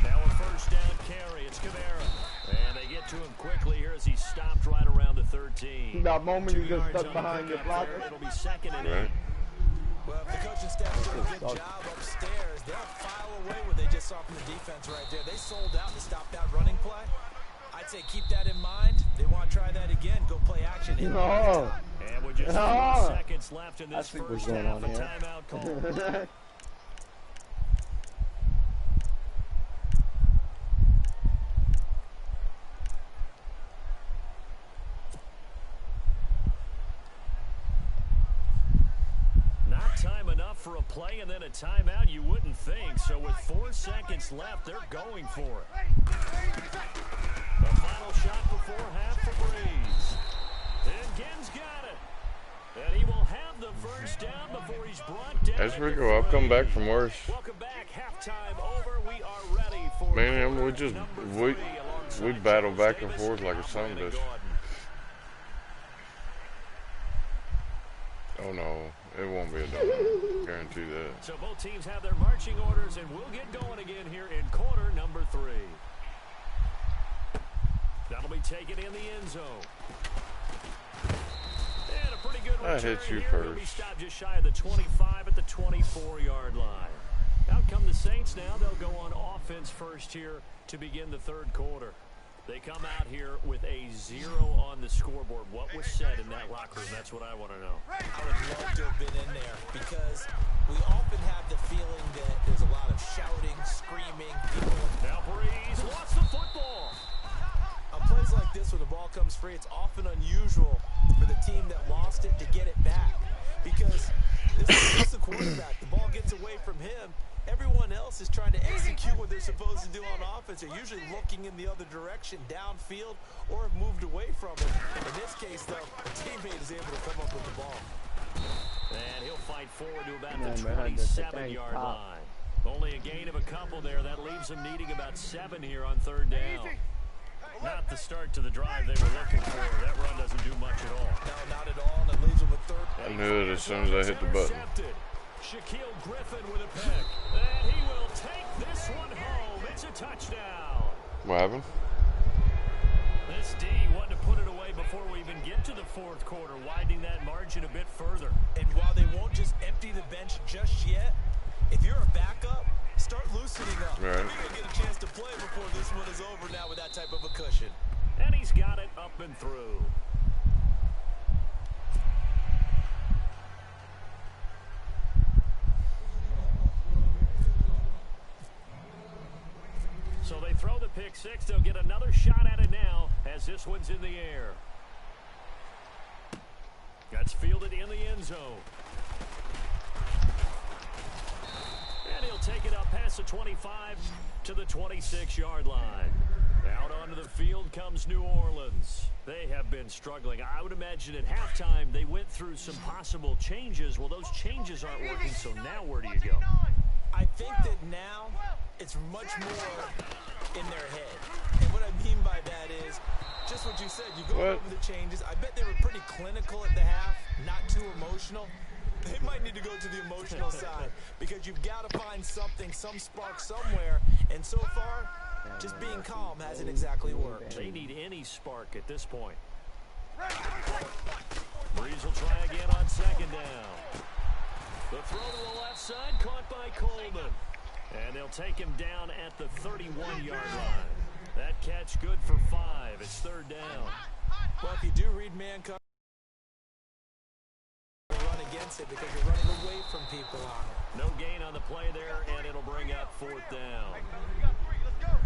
Now a first down carry. It's Camara. And they get to him quickly here as he stopped right around the 13. That moment you get stuck behind your blocker. It'll be second and 8. Well, if the coaching staff does a good job upstairs, they'll file away what they just saw from the defense right there. They sold out to stop that running play. I'd say keep that in mind. They want to try that again. Go play action. No. And with just 4 seconds left in this first half, a here. timeout call. Time enough for a play and then a timeout, you wouldn't think. So with 4 seconds left, they're going for it. The final shot before half for Breeze. And Gibbs got it. And he will have the first down before he's brought down. As we go, I've come back from worse. Welcome back. Halftime over. We are ready for man, we battle back and forth like a son bitch. Oh no. It won't be a double. Guarantee that. So both teams have their marching orders, and we'll get going again here in quarter number 3. That'll be taken in the end zone. And a pretty good return. I hit you here. first. It'll be stopped just shy of the 25 at the 24-yard line. Out come the Saints now. They'll go on offense first here to begin the third quarter. They come out here with a 0 on the scoreboard. What was said in that locker room? That's what I want to know. I would love to have been in there because we often have the feeling that there's a lot of shouting, screaming. Now Breeze lost the football. On plays like this where the ball comes free, it's often unusual for the team that lost it to get it back because this is the quarterback. The ball gets away from him. Everyone else is trying to execute what they're supposed to do on offense. They're usually looking in the other direction, downfield, or have moved away from it. In this case, though, a teammate is able to come up with the ball. And he'll fight forward to about the 27-yard line. Only a gain of a couple there. That leaves them needing about 7 here on third down. Not the start to the drive they were looking for. That run doesn't do much at all. No, not at all, and it leaves them with third. I knew it as soon as I hit the button. Shaquille Griffin with a pick. And he will take this one home. It's a touchdown. What happened? This D wanted to put it away before we even get to the fourth quarter, widening that margin a bit further. And while they won't just empty the bench just yet, if you're a backup, start loosening up. Right. You're going to get a chance to play before this one is over now with that type of a cushion. And he's got it up and through. So they throw the pick six. They'll get another shot at it now as this one's in the air. That's fielded in the end zone. And he'll take it up past the 25 to the 26-yard line. Out onto the field comes New Orleans. They have been struggling. I would imagine at halftime they went through some possible changes. Well, those changes aren't working, so now where do you go? I think that now it's much more in their head. And what I mean by that is just what you said. You go over the changes. I bet they were pretty clinical at the half, not too emotional. They might need to go to the emotional side because you've got to find something, some spark somewhere. And so far, just being calm hasn't exactly worked. They need any spark at this point. Breeze will try again on second down. The throw to the left side, caught by Coleman. And they'll take him down at the 31-yard line. That catch good for 5. It's third down. Well, if you do read man coverage, run against it because you're running away from people on it. No gain on the play there, and it'll bring up fourth down.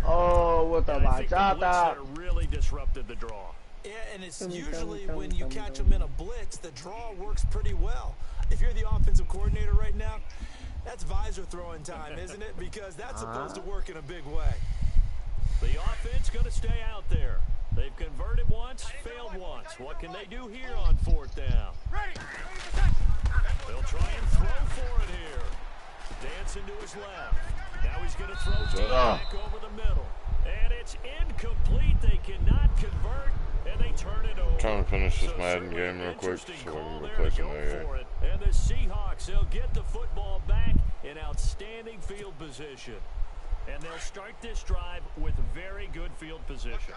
Oh, what the bachata really disrupted the draw. Yeah, and it's usually when you catch them in a blitz, the draw works pretty well. If you're the offensive coordinator right now, that's visor throwing time, isn't it? Because that's supposed to work in a big way. The offense going to stay out there. They've converted once, failed once. What can they do here on fourth down? They'll try and throw for it here. Dancing to his left. Now he's going to throw deep back over the middle. And it's incomplete. They cannot convert, and they turn it over. I'm trying to finish this Madden game real quick so I can go play some AA. And the Seahawks, they'll get the football back in outstanding field position. And they'll start this drive with very good field position.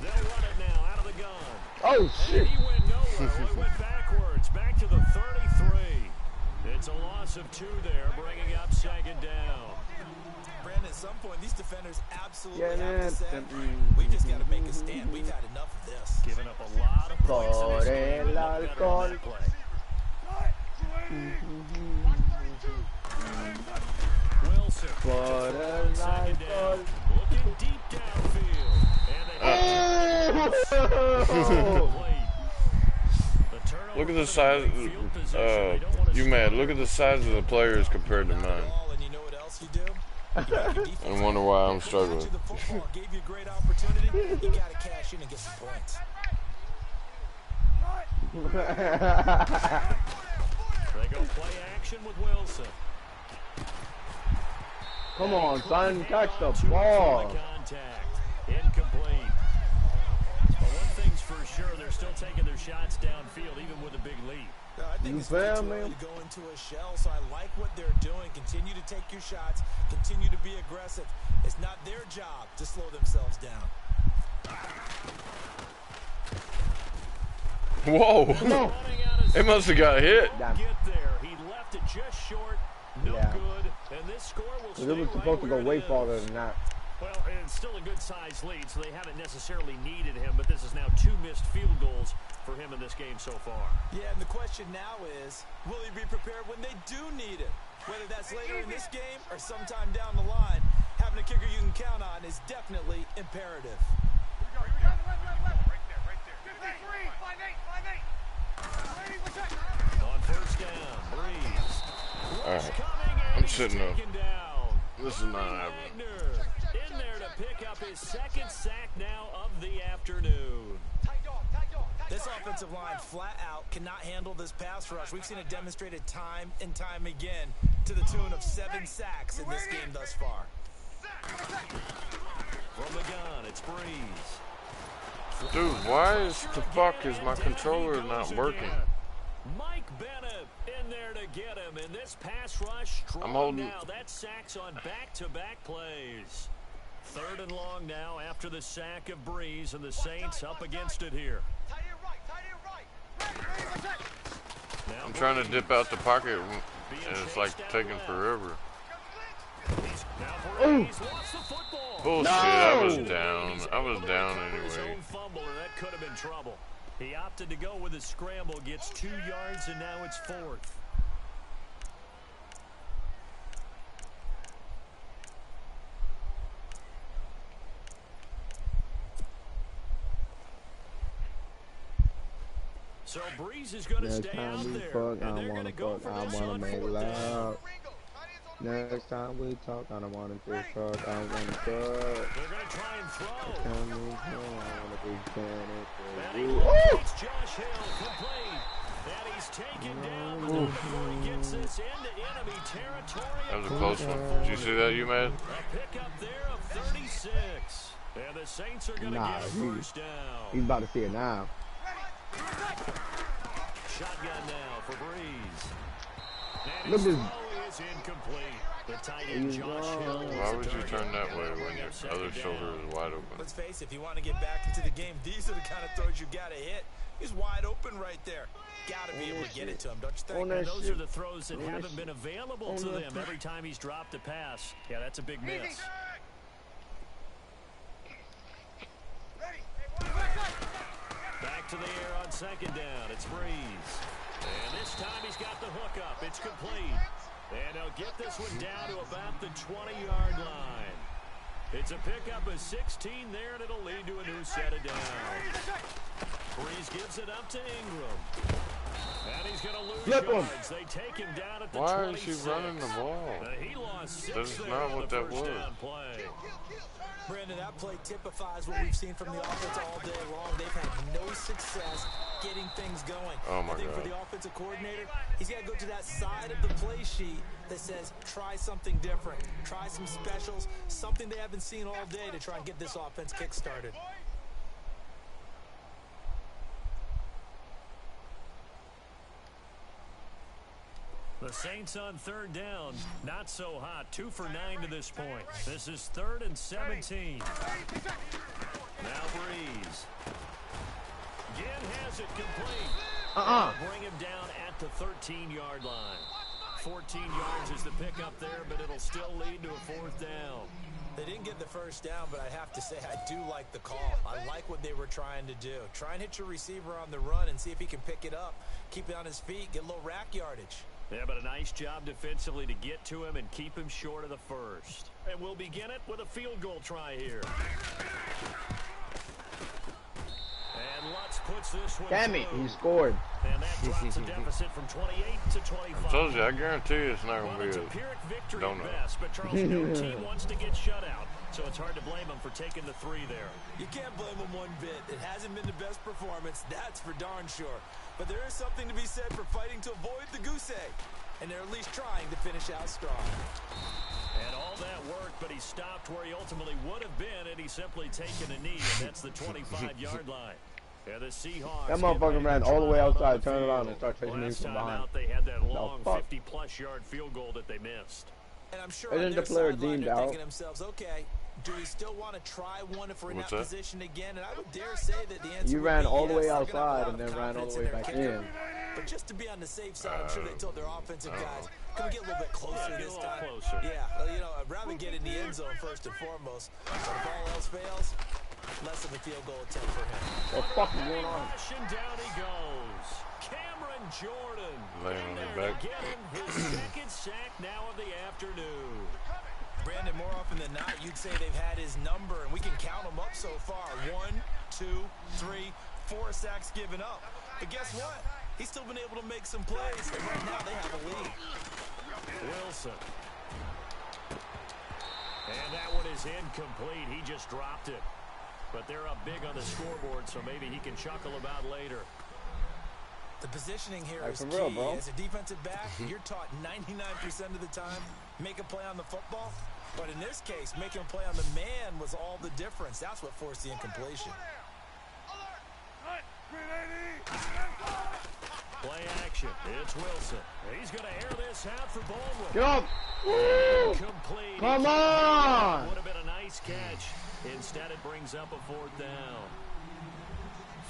They'll run it now out of the gun. Oh, shit. And he went nowhere. He went backwards, back to the 33. It's a loss of 2 there, bringing up second down. Brandon, at some point, these defenders absolutely have to say, we just got to make a stand. We've had enough of this. Giving up a lot of points in this game. Look better on that play. Wilson takes second down. Looking deep downfield. And Look at the size. You mad? Look at the size of the players compared to mine. And you know what else you do? I wonder why I'm struggling. The football gave you a great opportunity. You got to cash in and get some points. They go play action with Wilson. Come on, son, catch the ball. Contact. Incomplete. But one thing's for sure, they're still taking their shots downfield, even with a big lead. I think it's too early to go into a shell, so I like what they're doing. Continue to take your shots. Continue to be aggressive. It's not their job to slow themselves down. Whoa! It must have got hit. Get there. He left it just short. No good. And this score will stay it was supposed to go way farther than that. Well, it's still a good-sized lead, so they haven't necessarily needed him, but this is now 2 missed field goals for him in this game so far. Yeah, and the question now is, will he be prepared when they do need it? Whether that's later in this game or sometime down the line, having a kicker you can count on is definitely imperative. Here we go. Right there. 53, 5'8". On first down, Breeze. All right, I'm sitting up. This is not happening. In there to pick up his second sack now of the afternoon. This offensive line flat out cannot handle this pass rush. We've seen it demonstrated time and time again to the tune of 7 sacks in this game thus far. From the gun, it's Breeze. Dude, why the fuck is my controller not working? Mike Bennett in there to get him, and this pass rush strong now. That sacks on back-to-back plays. 3rd and long now after the sack of Breeze, and the Saints up against it here. I'm trying to dip out the pocket, and it's like taking forever. Bullshit, I was down. I was down anyway. That could have been trouble. He opted to go with his scramble, gets 2 yards, and now it's 4th. So Breeze is going to stay out there, and they're going to go for this on 4th down. Next time we talk, I don't want to fuck, I want to fuck. They're going to try and throw. It's Josh Hill complete. And he's taken down before he gets this into enemy territory. That was a close one. Did you see that, you man? A pickup there of 36. And the Saints are going to get first down. He's about to see it now. Shotgun now for Breeze. Look at this is incomplete. The tight end Josh Hill. Why would you turn that way when your other shoulder is wide open? Let's face it, if you want to get back into the game, these are the kind of throws you got to hit. He's wide open right there. Got to be able to get it to him, don't you think? And those are the throws that haven't been available to them every time he's dropped a pass. Yeah, that's a big miss. Back to the air on second down. It's Breeze. And this time he's got the hook up. It's complete. And he'll get this one down to about the 20-yard line. It's a pickup of 16 there, and it'll lead to a new set of downs. Breeze gives it up to Ingram. And he's going to lose yards. They take him down at the 26. Why is he running the ball? He lost 6 That's there not on what the that first was. down play. Brandon, that play typifies what we've seen from the offense all day long. They've had no success getting things going. Oh my I think God. for the offensive coordinator, he's got to go to that side of the play sheet that says, try something different. Try some specials, something they haven't seen all day to try and get this offense kick-started. The Saints on third down, not so hot. 2 for 9 to this point. This is 3rd and 17. Now Breeze. Again has it complete. Bring him down at the 13-yard line. 14 yards is the pickup there, but it'll still lead to a 4th down. They didn't get the first down, but I have to say I do like the call. I like what they were trying to do. Try and hit your receiver on the run and see if he can pick it up. Keep it on his feet, get a little rack yardage. Yeah, but a nice job defensively to get to him and keep him short of the first. And we'll begin it with a field goal try here. And Lutz puts this one Damn it, through. he scored. And that drops the deficit from 28 to 25. I told you, I guarantee you it's not going to It's be a Pyrrhic victory donut. at best, but Charles, no team wants to get shut out, so it's hard to blame him for taking the 3 there. You can't blame him one bit. It hasn't been the best performance, that's for darn sure. But there is something to be said for fighting to avoid the goose egg. And they're at least trying to finish out strong. And all that worked, but he stopped where he ultimately would have been had he simply taken a knee, and that's the 25-yard line. Yeah, the Seahawks. That motherfucker ran all the way outside, turned around, and started chasing me Last from time behind. out, they had that long fuck? 50-plus yard field goal that they missed. And I'm sure Isn't on the their player sideline deemed they're out? thinking to themselves, okay, do we still want to try one if we're in What's that that? position again? And I would dare say that the answer You would ran be all the way yes. They're gonna have outside a lot and then of ran all confidence the way their back kicker. in. But just to be on the safe side, I'm sure they told their offensive guys, can we get a little bit closer Yeah, get a this little time? closer. Yeah, well, you know, I'd rather get in the end zone first and foremost. But if all else fails, less of a field goal attempt for him. What the fuck is going on? Rushing down he goes. Cameron Jordan. Laying on in his there back. to get him his second sack now of the afternoon. Brandon, more often than not, you'd say they've had his number, and we can count them up so far. 1, 2, 3, 4 sacks given up. But guess what? He's still been able to make some plays, and right now they have a lead. Wilson. And that one is incomplete. He just dropped it. But they're up big on the scoreboard, so maybe he can chuckle about later. The positioning here Like is for key. real, bro. As a defensive back, you're taught 99% of the time, make a play on the football. But in this case, making a play on the man was all the difference. That's what forced the incompletion. Play action. It's Wilson. He's going to air this out for Baldwin. Get up! Woo! Complete. Come on! Would have been a nice catch. Instead, it brings up a 4th down.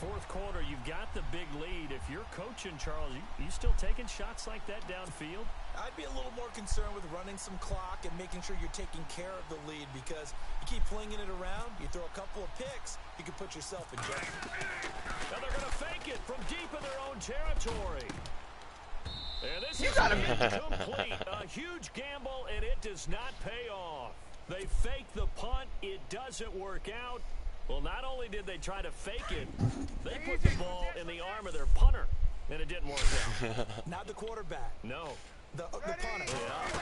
4th quarter, you've got the big lead. If you're coaching, Charles, you still taking shots like that downfield? I'd be a little more concerned with running some clock and making sure you're taking care of the lead, because you keep flinging it around, you throw a couple of picks, you can put yourself in jeopardy. Now they're going to fake it from deep in their own territory. And this is incomplete. A huge gamble, and it does not pay off. They fake the punt. It doesn't work out. Well, not only did they try to fake it, they put the ball in the arm of their punter, and it didn't work out. Not the quarterback. No. The punter.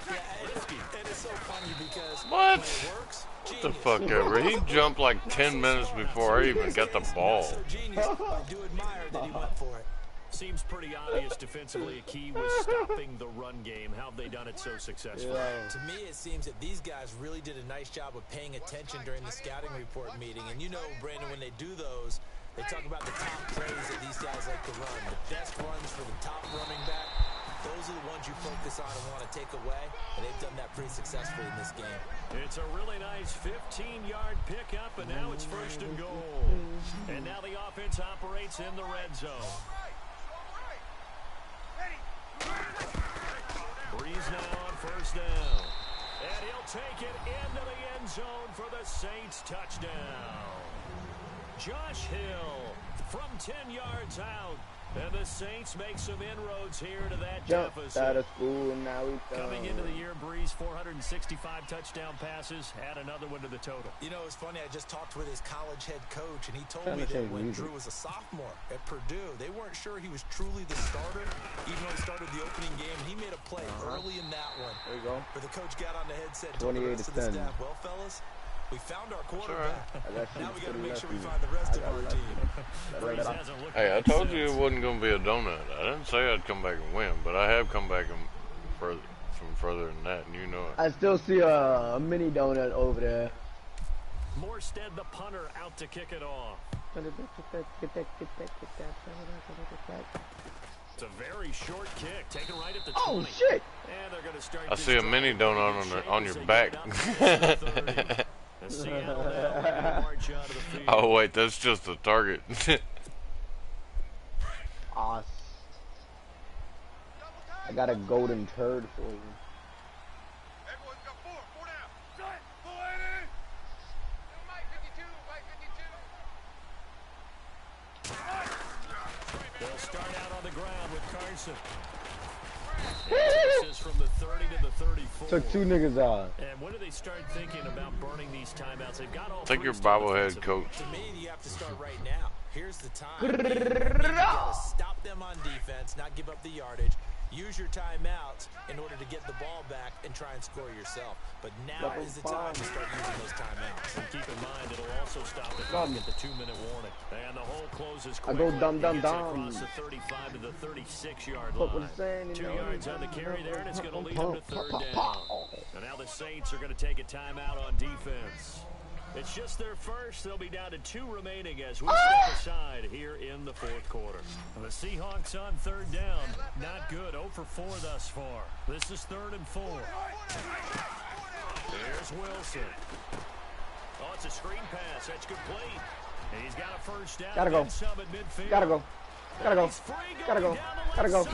Yeah. It is so funny because What? when it works, What the fuck ever? He jumped like 10 minutes before I even got the ball. so genius. I do admire that he went for it. Seems pretty obvious defensively. A key was stopping the run game. How have they done it so successfully? To me, it seems that these guys really did a nice job of paying attention during the scouting report meeting. And you know, Brandon, when they do those, they talk about the top plays that these guys like to run. The best runs for the top running back. those are the ones you focus on and want to take away, and they've done that pretty successfully in this game. It's a really nice 15-yard pickup, and now it's 1st and goal. And now the offense operates in the red zone. Breeze now on 1st down. And he'll take it into the end zone for the Saints touchdown. Josh Hill from 10 yards out. And the Saints make some inroads here to that deficit. Out of school, now we Coming into the year, Breeze, 465 touchdown passes. Add another one to the total. You know, it's funny. I just talked with his college head coach, and he told me that when Drew was a sophomore at Purdue, they weren't sure he was truly the starter, even though he started the opening game. He made a play early in that one. There you go. Where the coach got on the headset, told the rest of the staff, well, fellas, we found our quarterback. Now we got to make sure we find the rest of our team. Hey, I told you it wasn't going to be a donut. I didn't say I'd come back and win, but I have come back and from further than that, and you know it. I still see a mini donut over there. Morstead, the punter, out to kick it off. It's a very short kick, taken right at the 20. Oh, shit! And they're going to start. I see a mini donut on your back. Oh wait, that's just a target. I got a golden turd for you. Everyone's got four down. They'll start out on the ground with Carson. This is from the 30 to the 34. Took 2 niggas out. And when do they start thinking about burning these timeouts? They've got all. Take your bobblehead, coach. To me, you have to start right now. Here's the time. You gotta stop them on defense, not give up the yardage. Use your timeouts in order to get the ball back and try and score yourself. But now is the time to start using those timeouts. And keep in mind, it'll also stop the clock at the 2-minute warning. And the hole closes I quickly. go dumb. Across the 35 to the 36-yard line. 2 yards on the carry there, and it's going to lead them to 3rd down. And now the Saints are going to take a timeout on defense. It's just their first. They'll be down to 2 remaining as we step aside here in the 4th quarter. The Seahawks on 3rd down. Not good. 0 for 4 thus far. This is 3rd and 4. There's Wilson. Oh, it's a screen pass. That's complete. He's got a 1st down. Gotta go. Gotta go. Gotta go. Gotta go. Gotta go.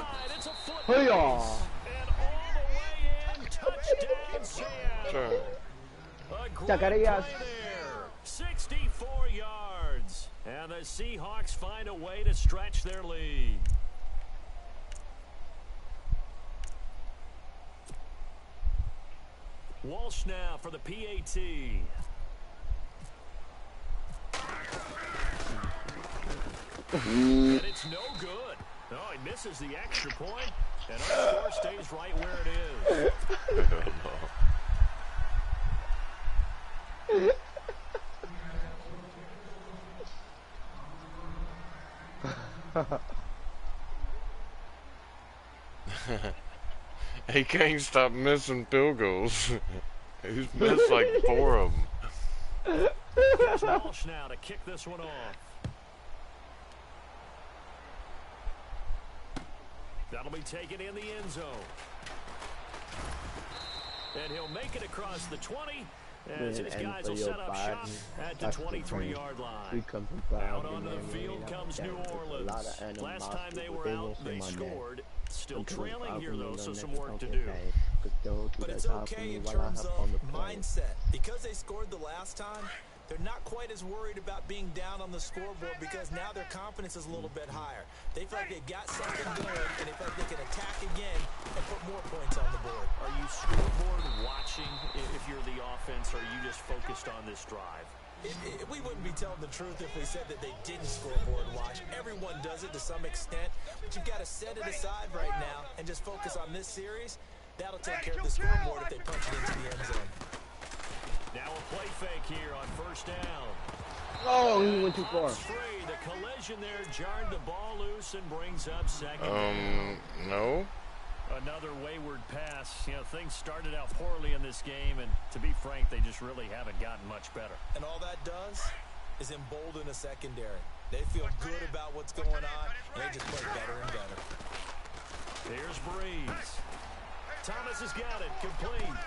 Hey, y'all. And all the way in. Touchdown, Sam. Sure. A great play there. 64 yards. And the Seahawks find a way to stretch their lead. Walsh now for the PAT. And it's no good. Oh, he misses the extra point, and our score stays right where it is. He can't stop missing field goals. He's missed like 4 of them. Here's Walsh now to kick this one off. That'll be taken in the end zone. And he'll make it across the 20. As his guys will set up shop at the 23-yard line. Out on the field comes New Orleans. Last time they were out, they scored. Still trailing here, though, so some work to do. But it's okay in terms of mindset. Because they scored the last time, they're not quite as worried about being down on the scoreboard because now their confidence is a little bit higher. They feel like they got something going, and they feel like they can attack again and put more points on the board. Are you scoreboard watching if you're the offense, or are you just focused on this drive? We wouldn't be telling the truth if we said that they didn't scoreboard watch. Everyone does it to some extent, but you've got to set it aside right now and just focus on this series. That'll take care of the scoreboard if they punch it into the end zone. Now a play fake here on 1st down. Oh, he went too far. Free. The collision there jarred the ball loose and brings up 2nd. No. Another wayward pass. You know, things started out poorly in this game, and to be frank, they just really haven't gotten much better. And all that does is embolden a secondary. They feel good about what's going on, and they just play better and better. Here's Breeze. Thomas has got it, complete.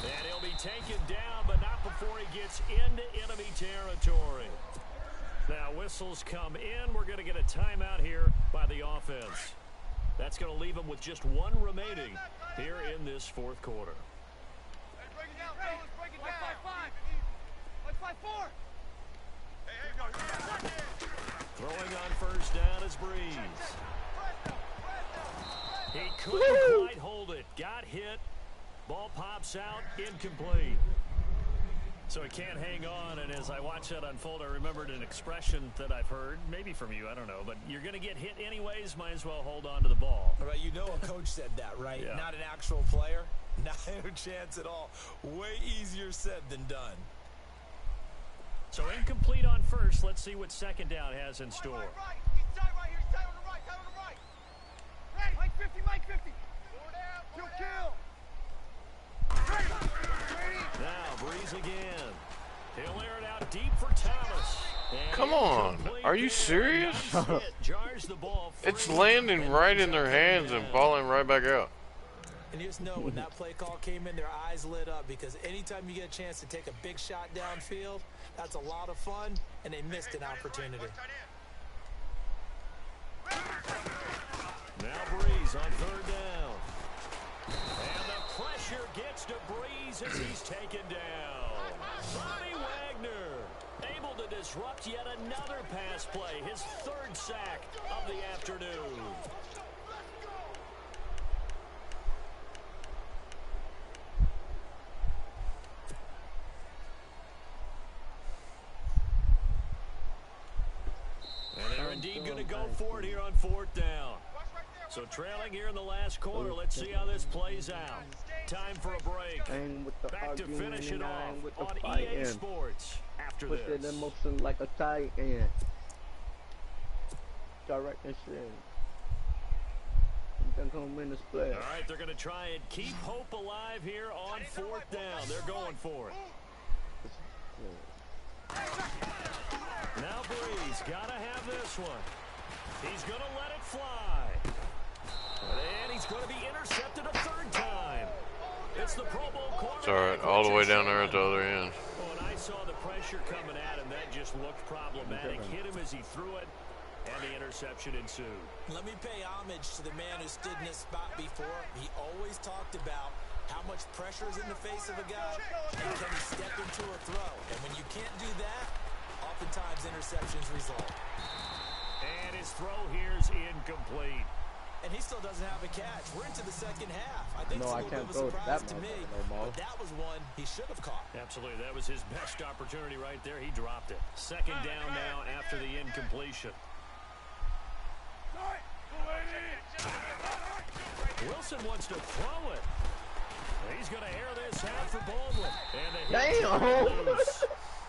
And he'll be taken down, but not before he gets into enemy territory. Now whistles come in. We're going to get a timeout here by the offense. That's going to leave them with just one remaining here in this fourth quarter. Hey, break it down, fellas. Break it down. 5-5. Hey, go. Throwing on first down is Breeze. He couldn't quite hold it. Got hit. Ball pops out. Incomplete. So he can't hang on, and as I watch that unfold, I remembered an expression that I've heard, maybe from you, I don't know, but you're going to get hit anyways, might as well hold on to the ball. All right, you know a coach said that, right? Yeah. Not an actual player. Not a chance at all. Way easier said than done. So incomplete on first. Let's see what second down has in store. Right. He's tight right here. He's tight on the right. Tight on the right. Ready. Mike 50. Kill. Now Breeze again. He'll air it out deep for Thomas. And Come on. Are you serious? Jars the ball free. It's landing right in their hands and falling right back out. And you just know when that play call came in, their eyes lit up, because anytime you get a chance to take a big shot downfield, that's a lot of fun, and they missed an opportunity. Now Breeze on third down. And the pressure gets to Breeze as he's taken down. Bobby Wagner able to disrupt yet another pass play, his third sack of the afternoon. And they're indeed going to go for it here on fourth down. So trailing here in the last quarter, let's see how this plays out. Time for a break. Back to finish it off on EA Sports after this. Put it in motion like a tight end. Direct and shit. Come in this play. All right, they're going to try and keep hope alive here on fourth down. They're going for it. Now Breeze got to have this one. He's going to let it fly. And he's going to be intercepted a third time. It's the Pro Bowl corner. It's all right, all the way down there at the other end. Oh, and I saw the pressure coming at him. That just looked problematic. Hit him as he threw it, and the interception ensued. Let me pay homage to the man who stood in this spot before. He always talked about how much pressure is in the face of a guy, and can he step into a throw. And when you can't do that, oftentimes interceptions result. And his throw here is incomplete. And he still doesn't have a catch. We're into the second half. I think No, it's a I little bit can't of a throw surprise that to me, no more. but that was one he should have caught. Absolutely, that was his best opportunity right there. He dropped it. Second down now after the incompletion. Wilson wants to throw it. He's going to air this out for Baldwin. And the hit loose.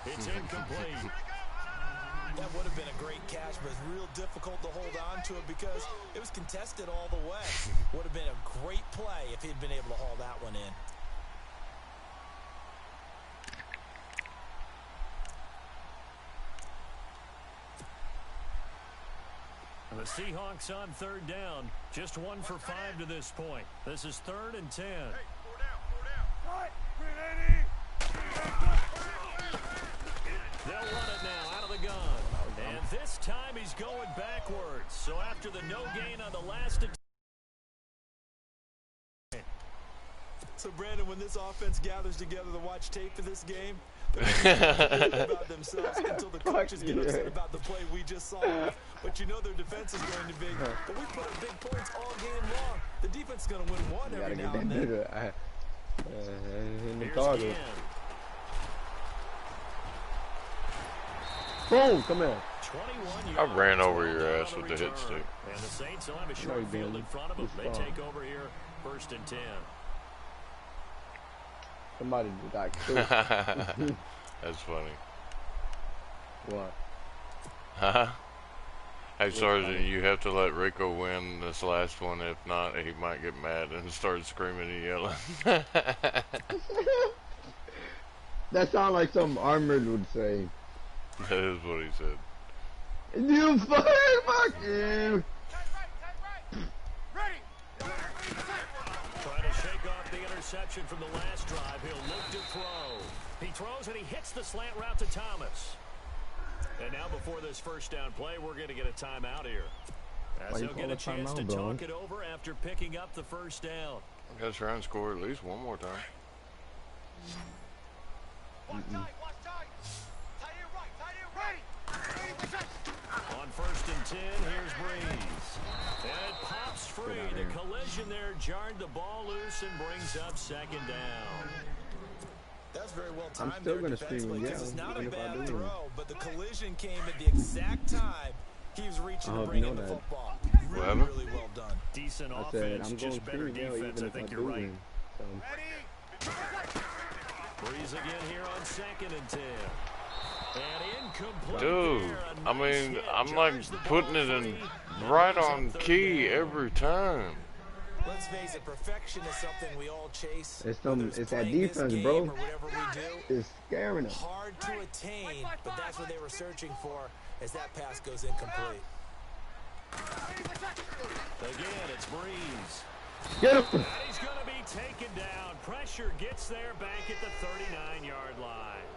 It's incomplete. That would have been a great catch, but it's real difficult to hold on to it because it was contested all the way. Would have been a great play if he'd been able to haul that one in. And the Seahawks on third down. Just 1 for 5 to this point. This is 3rd and 10. They'll run it now out of the gun. And this time he's going backwards. So after the no gain on the last attempt. So, Brandon, when this offense gathers together to watch tape for this game, they're going to about themselves until the coaches get upset about the play we just saw. But you know their defense is going to be. But we put up big points all game long. The defense is going to win one every now and then. Here's again. Boom, come here. 21 I ran yards over your on ass the with the hit return. stick. And the Saints will have a short field in front of them. They take over here 1st and 10. Somebody got killed. That's funny. What? Huh? Hey, Sergeant, you have to let Rico win this last one. If not, he might get mad and start screaming and yelling. That sounds like something Armored would say. That is what he said. You fuck you! Ready! interception from the last drive. He'll look to throw. He throws and he hits the slant route to Thomas. And now before this first down play, we're going to get a timeout here. As he'll get a chance to talk it over after picking up the first down. I gotta try and score at least one more time. On 1st and 10, here's Breeze. And it pops free. The collision there jarred the ball loose and brings up 2nd down. That's very well timed. I'm still going to scream, yeah. It's not a bad throw, but the collision came at the exact time he was reaching to bring in the football. Really well done. Decent offense, just better defense. I think you're right. Breeze again here on 2nd and 10. And incomplete. Dude, I mean, I'm like putting it in right on key every time. Let's face it, perfection is something we all chase. It's that defense, bro. It's scaring us. Hard to attain, but that's what they were searching for as that pass goes incomplete. Again, it's Breeze. Get him. And he's going to be taken down. Pressure gets there back at the 39-yard line.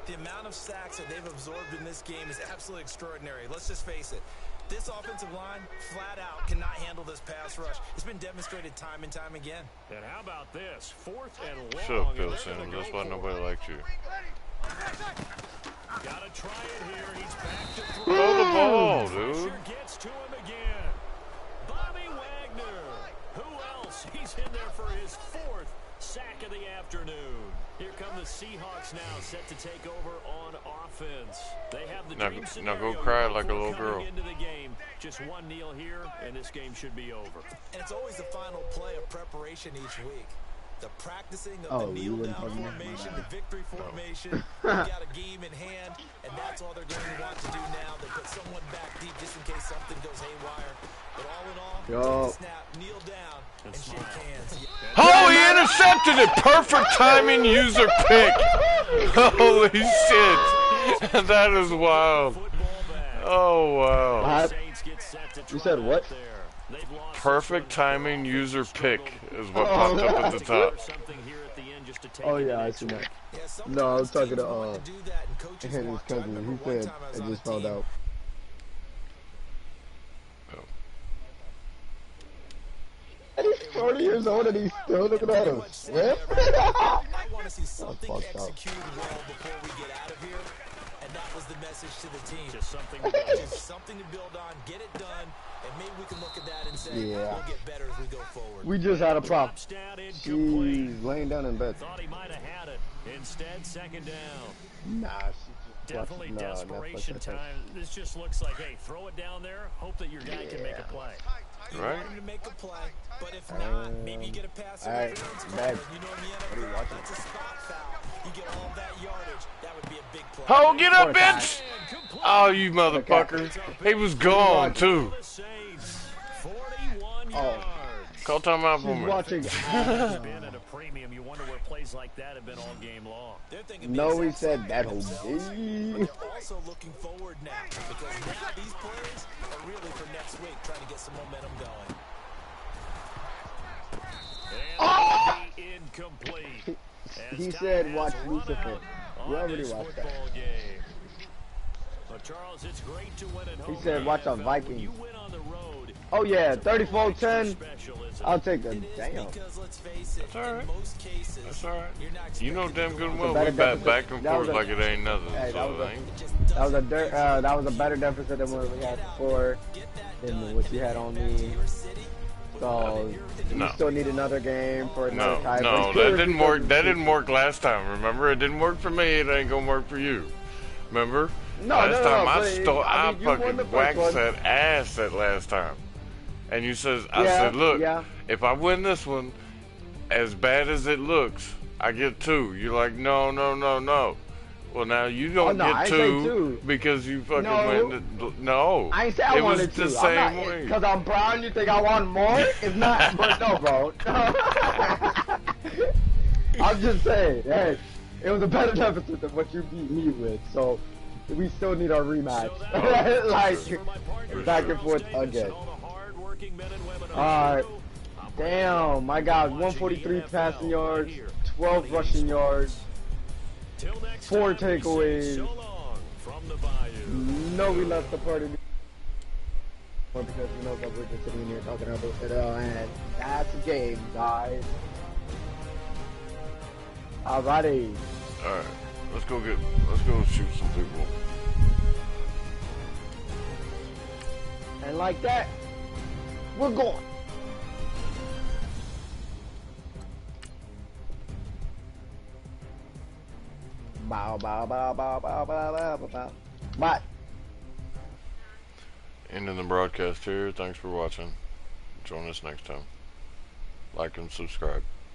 The amount of sacks that they've absorbed in this game is absolutely extraordinary. Let's just face it. This offensive line, flat out, cannot handle this pass rush. It's been demonstrated time and time again. And how about this? 4th and long. Shut up, Bill Simmons. That's why nobody likes you. Gotta try it here. He's back to throw. Throw the ball, dude. Pressure gets to him again. Bobby Wagner. Who else? He's in there for his 4th sack of the afternoon. Here come the Seahawks now, set to take over on offense. They have the dream scenario. Now go cry like a little girl. Into the game. Just one kneel here, and this game should be over. And it's always the final play of preparation each week. The practicing of the kneel-down formation, the victory formation. We got a game in hand, and that's all they're going to want to do now. They put someone back deep just in case something goes haywire. But all in all, snap, kneel down, and shake hands. Oh, he intercepted it! Perfect timing, user pick. Holy shit! That is wild. Oh wow. You said what? Perfect timing, user pick is what popped up at the top. Oh yeah, I see that. No, I was talking to his cousin. He said I just found out. And he's 40 years old and he's still looking at us. I want to see something executed well before we get out of here. And that was the message to the team. Just something to build on, get it done, and maybe we can look at that and say, we'll get better as we go forward. We just had a problem. She's laying down in bed. Thought he might have had it. Instead, 2nd down. Nah, definitely desperation time. This just looks like, hey, throw it down there, hope that your guy can make a play. You want him to make a play, but if not, maybe you get a pass interference call. You know, in the NFL, that's a spot foul. You get all that yardage, that would be a big play. Oh, get up, bitch! Oh, you motherfucker. He was gone, too. 41 yards. Call timeout for me. Watching. Been at a premium. You wonder where plays like that have been all game long. No, he said that whole game. They're also looking forward now because now these plays are really for next week, trying to get some momentum going. And incomplete. He said, "Watch Lucifer." You already watched that. But Charles, it's great to win at home. He said, "Watch out, Vikings." You win on the road. Oh yeah, 34-10. I'll take that. Damn. That's alright. That's alright. You know damn good and well we back and forth like it ain't nothing. Hey, So that was a better deficit than what we had before, than what you had on me. So you still need another game for another tie. No, that didn't work. That didn't work last time. Remember, it didn't work for me. It ain't gonna work for you. Remember? Last time I fucking waxed that ass that last time. And you says, I said, look, if I win this one, as bad as it looks, I get 2. You're like, no. Well, now you don't get 2 because you fucking went. No. I ain't say I wanted 2. It was the same way. Because I'm brown, you think I want more? It's not, but no, bro. I'm just saying, hey, it was a better deficit than what you beat me with, so we still need our rematch. Like, back and forth again. Alright. Damn, I got 143 passing yards, 12 rushing yards, 4 takeaways. No, we left the party. Because we know that we're just sitting here talking about it, and that's a game, guys. Alrighty. Alright, let's go shoot some people. And like that, we're going. Bow, bow, bow, bow, bow, bow, bow, bow, bow. Bye. Ending the broadcast here. Thanks for watching. Join us next time. Like and subscribe.